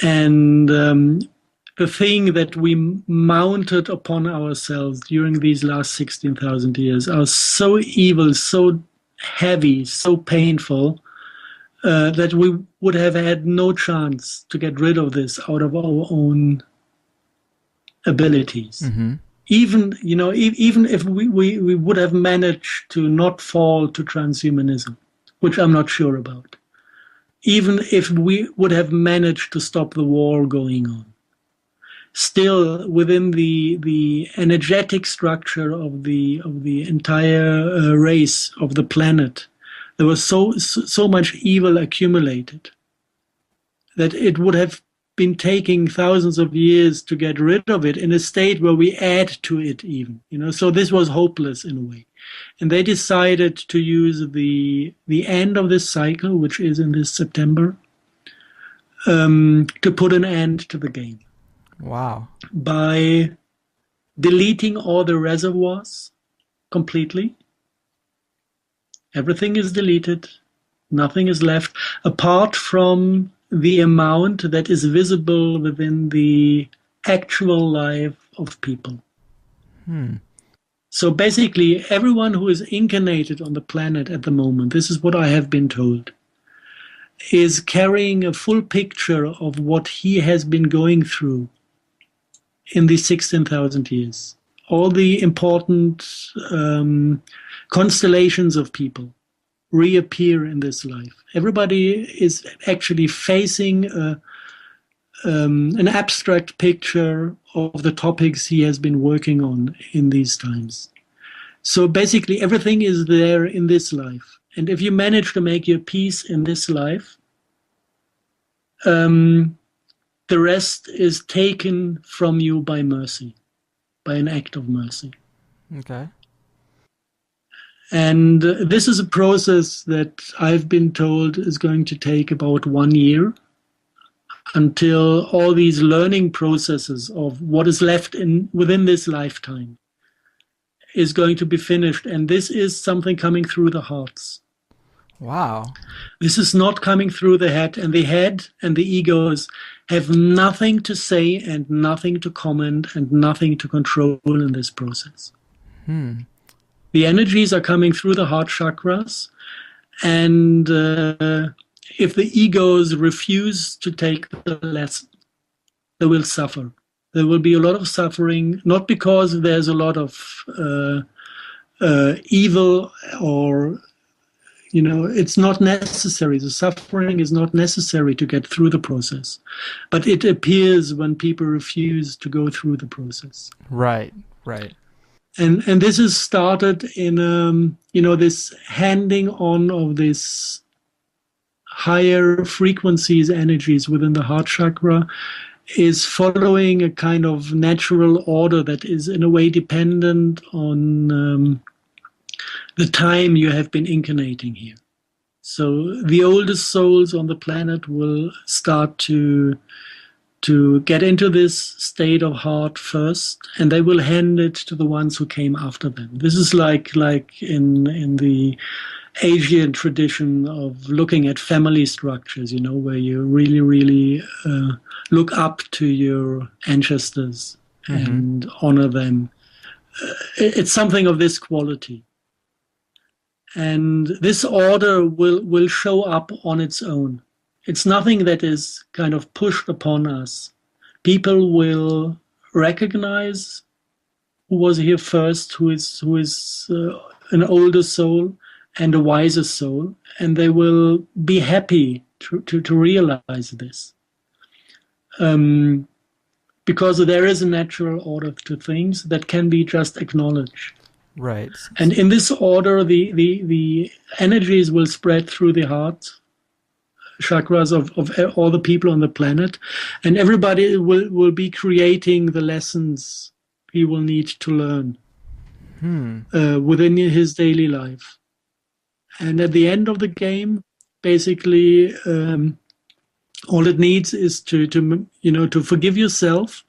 And the thing that we mounted upon ourselves during these last 16,000 years are so evil, so heavy, so painful, that we would have had no chance to get rid of this out of our own abilities. Mm-hmm. Even if we would have managed to not fall to transhumanism, which I'm not sure about, even if we would have managed to stop the war going on, still within the energetic structure of the entire race of the planet, there was so much evil accumulated that it would have been taking thousands of years to get rid of it in a state where we add to it even. So this was hopeless in a way. And they decided to use the end of this cycle, which is in this September, to put an end to the game. Wow. By deleting all the reservoirs completely. Everything is deleted. Nothing is left apart from the amount that is visible within the actual life of people. So basically, everyone who is incarnated on the planet at the moment, this is what I have been told, is carrying a full picture of what he has been going through in these 16,000 years. All the important constellations of people reappear in this life. Everybody is actually facing an abstract picture of the topics he has been working on in these times. So basically, everything is there in this life. And if you manage to make your peace in this life, the rest is taken from you by mercy, by an act of mercy. Okay. And this is a process that I've been told is going to take about 1 year, until all these learning processes of what is left within this lifetime is going to be finished. And this is something coming through the hearts. Wow. This is not coming through the head and the egos have nothing to say and nothing to comment and nothing to control in this process. The energies are coming through the heart chakras, and if the egos refuse to take the lesson, they will suffer. There will be a lot of suffering, not because there's a lot of evil or, it's not necessary. The suffering is not necessary to get through the process. But it appears when people refuse to go through the process. Right, right. And this is started in, this handing on of this higher frequencies, energies within the heart chakra is following a kind of natural order that is in a way dependent on the time you have been incarnating here. So the oldest souls on the planet will start to get into this state of heart first, and they will hand it to the ones who came after them. This is like in the Asian tradition of looking at family structures, where you really, really look up to your ancestors and honor them. It's something of this quality. And this order will show up on its own. It's nothing that is kind of pushed upon us. People will recognize who was here first, who is an older soul and a wiser soul, and they will be happy to realize this. Because there is a natural order to things that can be just acknowledged. Right. And in this order, the energies will spread through the heart chakras of all the people on the planet, and everybody will be creating the lessons he will need to learn within his daily life. And at the end of the game, basically, all it needs is to forgive yourself.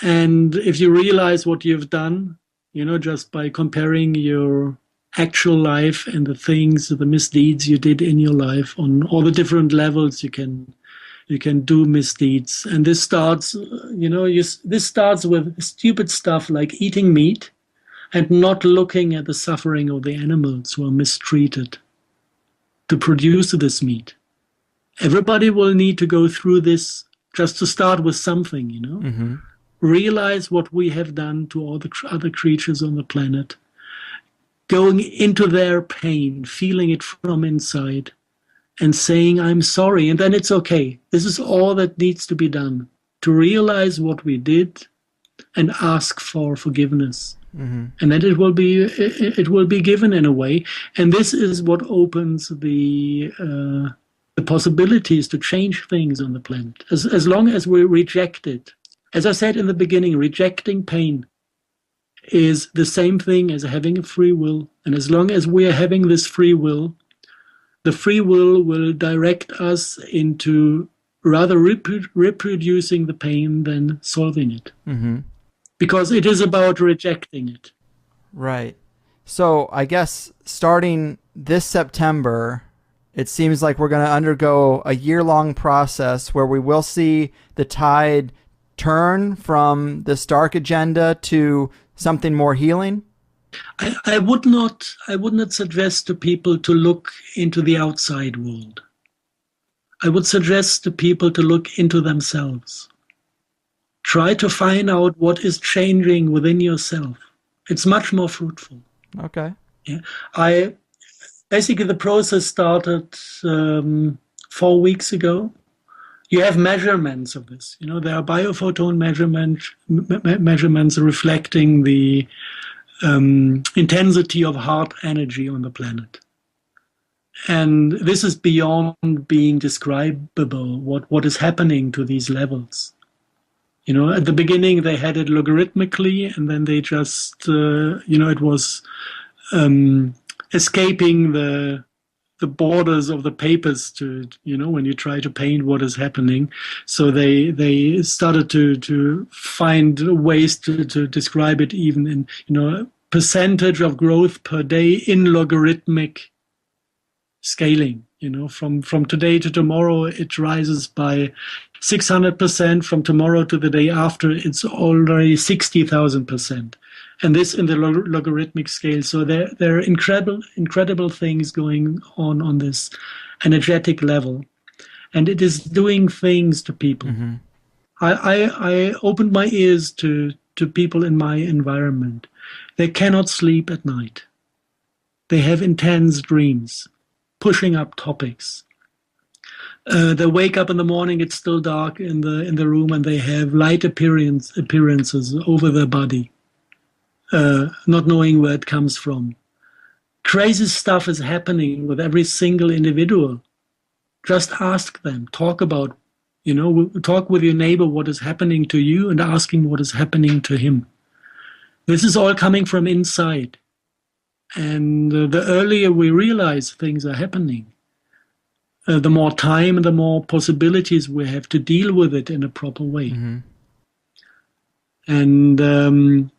And if you realize what you've done, just by comparing your actual life and the things, the misdeeds you did in your life on all the different levels, you can do misdeeds. And this starts, this starts with stupid stuff like eating meat and not looking at the suffering of the animals who are mistreated to produce this meat. Everybody will need to go through this just to start with something, Realize what we have done to all the other creatures on the planet. Going into their pain, feeling it from inside, and saying, I'm sorry, and then it's okay. This is all that needs to be done, to realize what we did and ask for forgiveness. And then it will be given in a way. And this is what opens the possibilities to change things on the planet. As long as we reject it. As I said in the beginning, rejecting pain is the same thing as having a free will. And as long as we are having this free will, the free will direct us into rather reproducing the pain than solving it. Because it is about rejecting it. Right. So I guess starting this September, it seems like we're going to undergo a year-long process where we will see the tide turn from this dark agenda to something more healing? I would not suggest to people to look into the outside world. I would suggest to people to look into themselves. Try to find out what is changing within yourself. It's much more fruitful. Okay. Yeah. Basically, the process started 4 weeks ago. You have measurements of this. There are biophoton measurements reflecting the intensity of heart energy on the planet. And this is beyond being describable, what is happening to these levels. At the beginning, they had it logarithmically, and then they just, it was escaping the borders of the papers to, when you try to paint what is happening. So they started to find ways to describe it even in, percentage of growth per day in logarithmic scaling. From today to tomorrow, it rises by 600%. From tomorrow to the day after, it's already 60,000%. And this in the logarithmic scale. So there are incredible things going on this energetic level. And it is doing things to people. Mm-hmm. I opened my ears to people in my environment. They cannot sleep at night. They have intense dreams, pushing up topics. They wake up in the morning, it's still dark in the room, and they have light appearances over their body, not knowing where it comes from. Crazy stuff is happening with every single individual. Just ask them, talk with your neighbor what is happening to you and asking what is happening to him. This is all coming from inside. And the earlier we realize things are happening, the more time and the more possibilities we have to deal with it in a proper way. Mm-hmm. And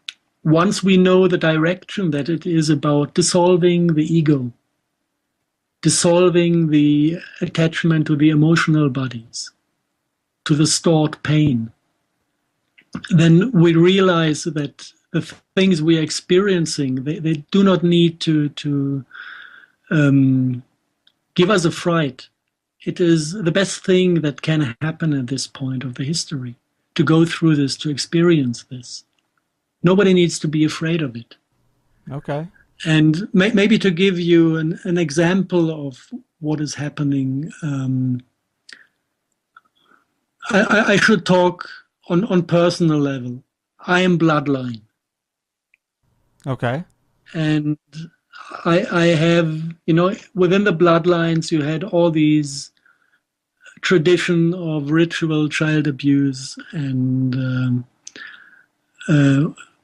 once we know the direction that it is about dissolving the ego, dissolving the attachment to the emotional bodies, to the stored pain, then we realize that the things we are experiencing, they do not need to give us a fright. It is the best thing that can happen at this point of the history, to go through this, to experience this. Nobody needs to be afraid of it. Okay. And maybe to give you an example of what is happening, I should talk on personal level. I am bloodline. Okay. And I have, within the bloodlines, you had all these tradition of ritual child abuse, and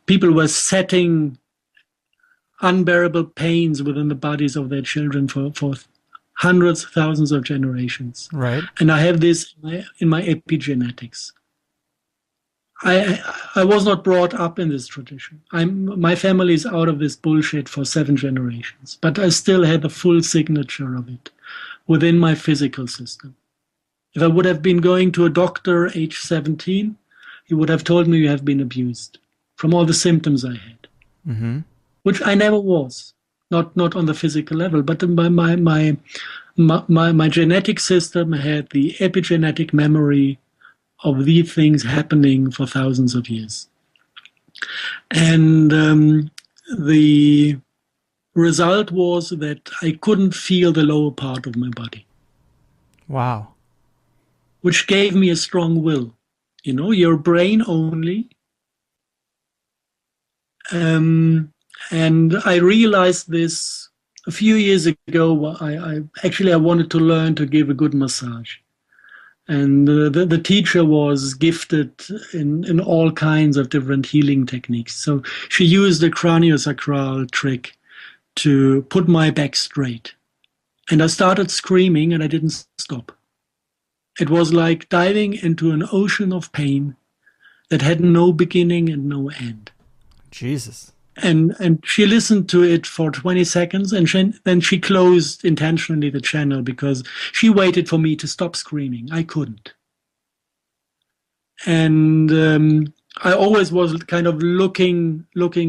people were setting unbearable pains within the bodies of their children for hundreds, thousands of generations. Right. And I have this in my epigenetics. I was not brought up in this tradition. My family is out of this bullshit for 7 generations, but I still had the full signature of it within my physical system. If I would have been going to a doctor age 17, he would have told me you have been abused from all the symptoms I had, mm-hmm. which I never was, not on the physical level, but my genetic system had the epigenetic memory of these things happening for thousands of years. And the result was that I couldn't feel the lower part of my body. Wow. Which gave me a strong will. Your brain only. And I realized this a few years ago. I wanted to learn to give a good massage. And the teacher was gifted in all kinds of different healing techniques. So she used a craniosacral trick to put my back straight. And I started screaming, and I didn't stop. It was like diving into an ocean of pain that had no beginning and no end. Jesus. And she listened to it for 20 seconds, and then she closed intentionally the channel because she waited for me to stop screaming. I couldn't. And I always was kind of looking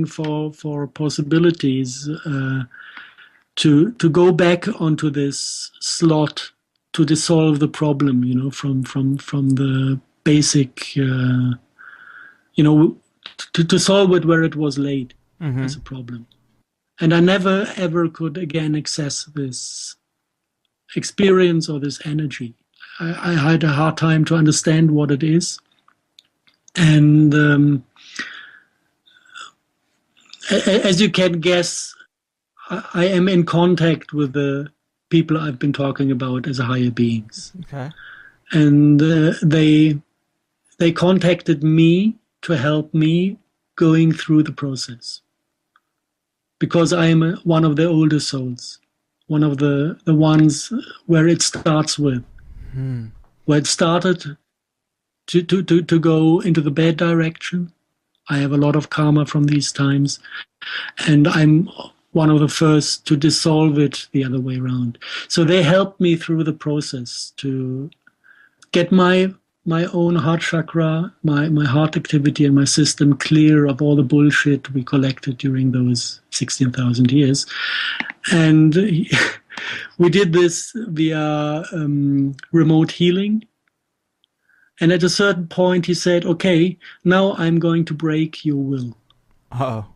for possibilities to go back onto this slot to dissolve the problem, from the basic, to solve it where it was laid. Mm-hmm. As a problem. And I never, ever could again access this experience or this energy. I had a hard time to understand what it is. And as you can guess, I am in contact with the people I've been talking about as higher beings. Okay. And they contacted me to help me going through the process. Because I am one of the older souls, one of the ones where it starts with, where it started to go into the bad direction. I have a lot of karma from these times, and I'm one of the first to dissolve it the other way around. So they helped me through the process to get my own heart chakra, my heart activity and my system clear of all the bullshit we collected during those 16,000 years. And we did this via remote healing. And at a certain point, he said, okay, now I'm going to break your will. Oh.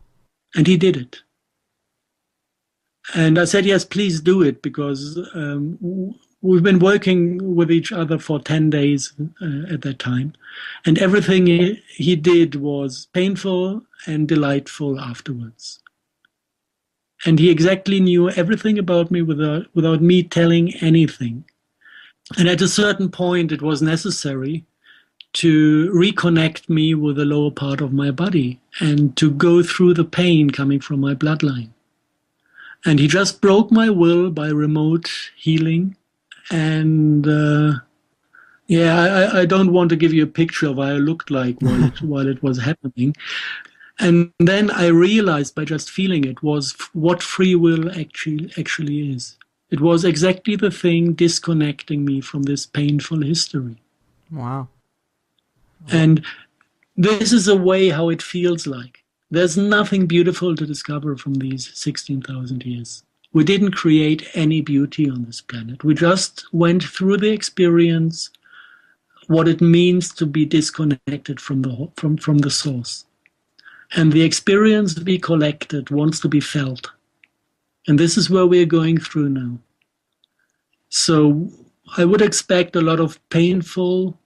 And he did it. And I said, yes, please do it, because we've been working with each other for 10 days at that time. And everything he did was painful and delightful afterwards. And he exactly knew everything about me without me telling anything. And at a certain point, it was necessary to reconnect me with the lower part of my body and to go through the pain coming from my bloodline. And he just broke my will by remote healing. And I don't want to give you a picture of what I looked like while it was happening. And then I realized by just feeling it was what free will actually is. It was exactly the thing disconnecting me from this painful history. Wow. And this is a way how it feels like. There's nothing beautiful to discover from these 16,000 years. We didn't create any beauty on this planet. We just went through the experience, what it means to be disconnected from the source. And the experience we collected wants to be felt. And this is where we're going through now. So I would expect a lot of painful...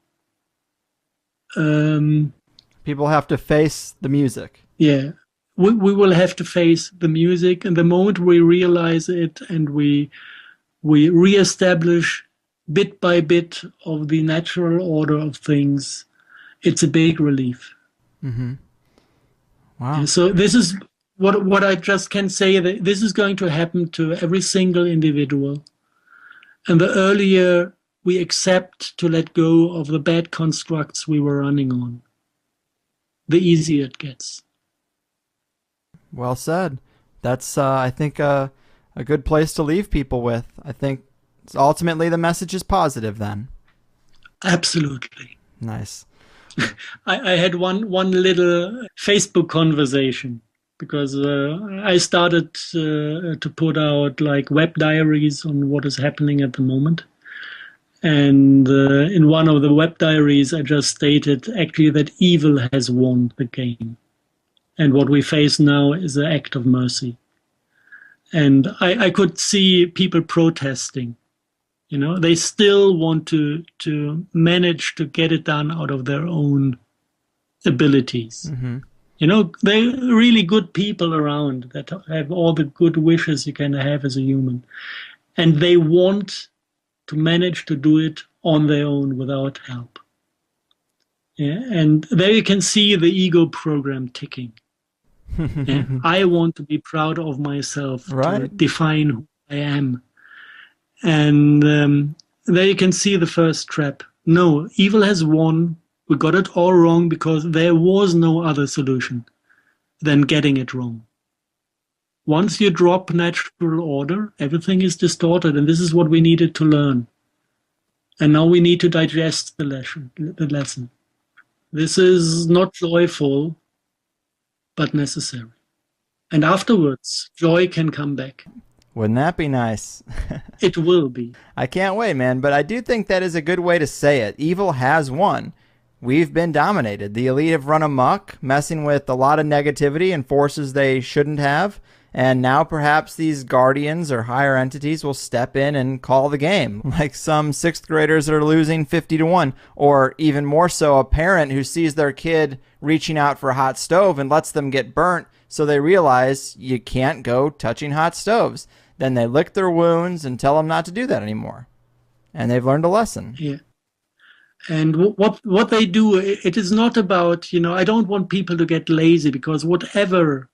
people have to face the music. Yeah. We will have to face the music, and the moment we realize it and we reestablish bit by bit of the natural order of things, it's a big relief. Mm-hmm. Wow. Yeah, so this is what I just can say, that this is going to happen to every single individual. And the earlier we accept to let go of the bad constructs we were running on, the easier it gets. Well said. That's, I think, a good place to leave people with. I think ultimately the message is positive then. Absolutely. Nice. I had one little Facebook conversation, because I started to put out like web diaries on what is happening at the moment. And in one of the web diaries, I just stated actually that evil has won the game. And what we face now is an act of mercy. And I could see people protesting. You know, they still want to manage to get it done out of their own abilities. Mm-hmm. You know, they're really good people around that have all the good wishes you can have as a human. And they want to manage to do it on their own without help. Yeah, and there you can see the ego program ticking. Yeah, I want to be proud of myself, right, to define who I am. And there you can see the first trap. No, evil has won. We got it all wrong because there was no other solution than getting it wrong. Once you drop natural order, everything is distorted, and this is what we needed to learn. And now we need to digest the lesson. This is not joyful, but necessary. And afterwards, joy can come back. Wouldn't that be nice? It will be. I can't wait, man. But I do think that is a good way to say it. Evil has won. We've been dominated. The elite have run amok, messing with a lot of negativity and forces they shouldn't have. And now perhaps these guardians or higher entities will step in and call the game, like some sixth graders that are losing 50-1, or even more so, a parent who sees their kid reaching out for a hot stove and lets them get burnt, so they realize you can't go touching hot stoves. Then they lick their wounds and tell them not to do that anymore. And they've learned a lesson. Yeah. And what they do, it is not about, I don't want people to get lazy, because whatever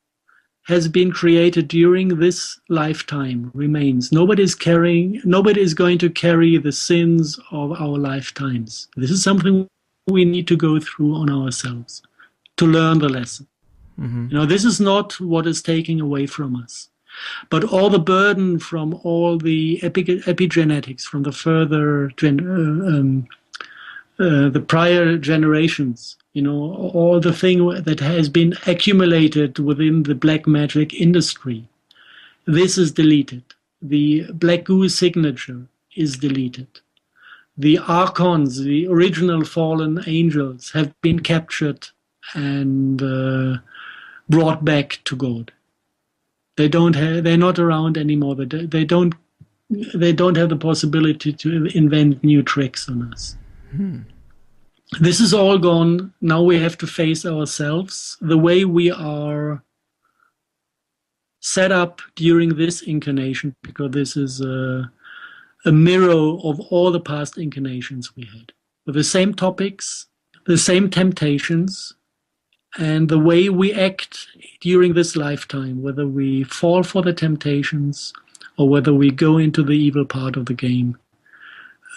has been created during this lifetime remains. Nobody is going to carry the sins of our lifetimes. This is something we need to go through on ourselves to learn the lesson. Mm-hmm. This is not what is taking away from us. But all the burden from all the epigenetics, from the further the prior generations, all the thing that has been accumulated within the black magic industry, this is deleted. The black goo signature is deleted. The archons, the original fallen angels, have been captured and brought back to God. They're not around anymore. They don't have the possibility to invent new tricks on us. This is all gone. Now we have to face ourselves. The way we are set up during this incarnation, because this is a mirror of all the past incarnations we had, with the same topics, the same temptations, and the way we act during this lifetime, whether we fall for the temptations or whether we go into the evil part of the game.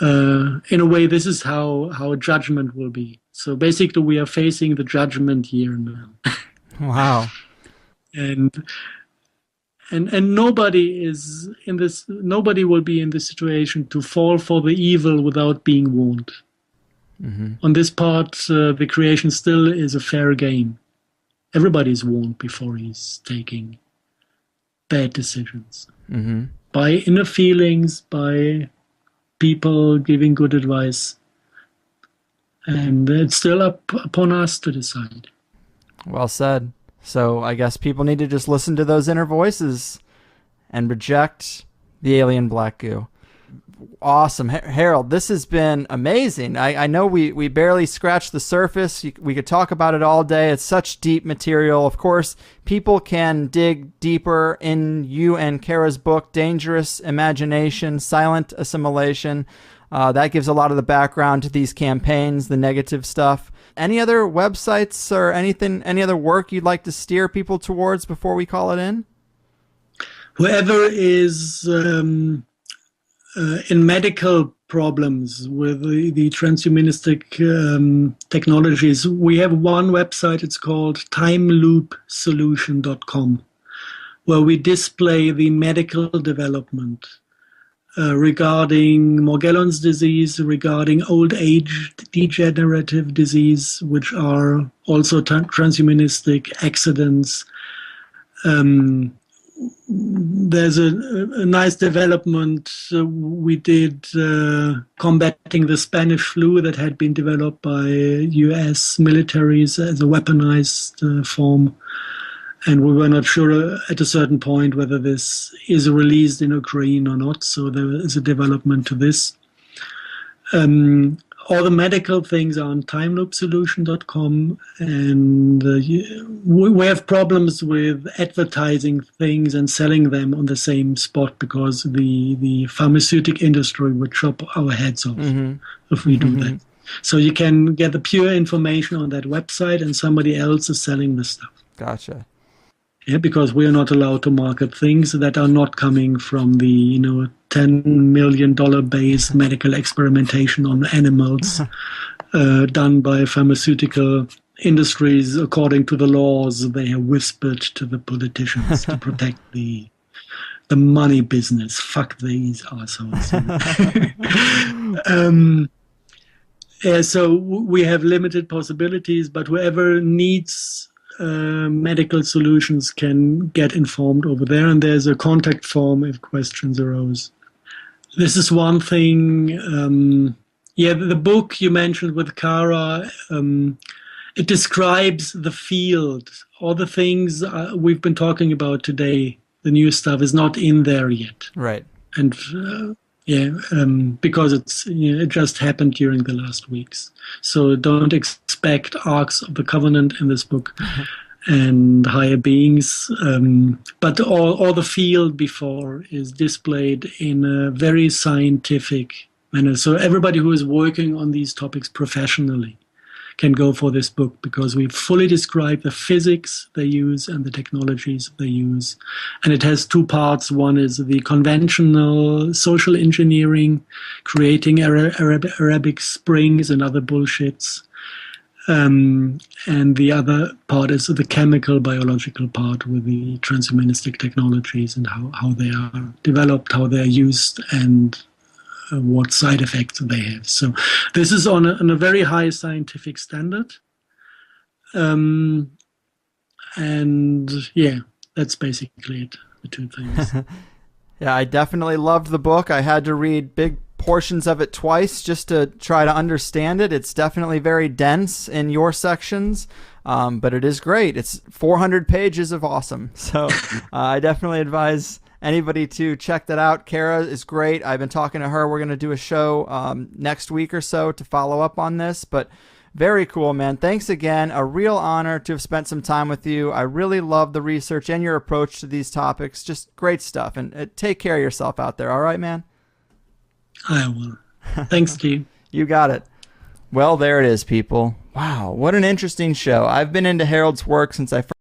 In a way, this is how judgment will be. So basically, we are facing the judgment year now. Wow. And nobody is in this. Nobody will be in this situation to fall for the evil without being warned. Mm-hmm. On this part, the creation still is a fair game. Everybody's warned before he's taking bad decisions. Mm-hmm. By inner feelings, by people giving good advice. And it's still upon us to decide. Well said. So I guess people need to just listen to those inner voices and reject the alien black goo. Awesome. Harald, this has been amazing. I know we barely scratched the surface. We could talk about it all day. It's such deep material. Of course, people can dig deeper in you and Kara's book, Dangerous Imagination, Silent Assimilation. That gives a lot of the background to these campaigns, the negative stuff. Any other websites or any other work you'd like to steer people towards before we call it in? Whoever is in medical problems with the transhumanistic technologies, we have one website. It's called timeloopsolution.com, where we display the medical development regarding Morgellons disease, regarding old age degenerative disease, which are also transhumanistic accidents. There's a nice development we did combating the Spanish flu that had been developed by US militaries as a weaponized form. And we were not sure at a certain point whether this is released in Ukraine or not. So there is a development to this. All the medical things are on timeloopsolution.com, and we have problems with advertising things and selling them on the same spot, because the pharmaceutical industry would chop our heads off if we do that. So you can get the pure information on that website, and somebody else is selling the stuff. Gotcha. Yeah, because we are not allowed to market things that are not coming from the $10 million based medical experimentation on animals done by pharmaceutical industries according to the laws they have whispered to the politicians to protect the money business. Fuck these assholes. So we have limited possibilities, but whoever needs medical solutions can get informed over there, and there's a contact form if questions arose. This is one thing. The book you mentioned with Kara, it describes the field, all the things we've been talking about today, the new stuff is not in there yet. Right. And because it just happened during the last weeks. So don't expect Arks of the Covenant in this book and higher beings. But all the field before is displayed in a very scientific manner. So everybody who is working on these topics professionally can go for this book, because we fully describe the physics they use and the technologies they use. And it has two parts. One is the conventional social engineering, creating Arabic springs and other bullshits. And the other part is the chemical, biological part with the transhumanistic technologies and how they are developed, how they are used, and what side effects they have. So this is on a very high scientific standard. And yeah, that's basically it, the two things. Yeah, I definitely loved the book. I had to read big portions of it twice just to try to understand it. It's definitely very dense in your sections, but it is great. It's 400 pages of awesome. So I definitely advise anybody to check that out. Kara is great. I've been talking to her. We're going to do a show next week or so to follow up on this, but very cool, man. Thanks again. A real honor to have spent some time with you. I really love the research and your approach to these topics. Just great stuff. And take care of yourself out there. All right, man? I will. Thanks, Steve. You got it. Well, there it is, people. Wow, what an interesting show. I've been into Harald's work since I first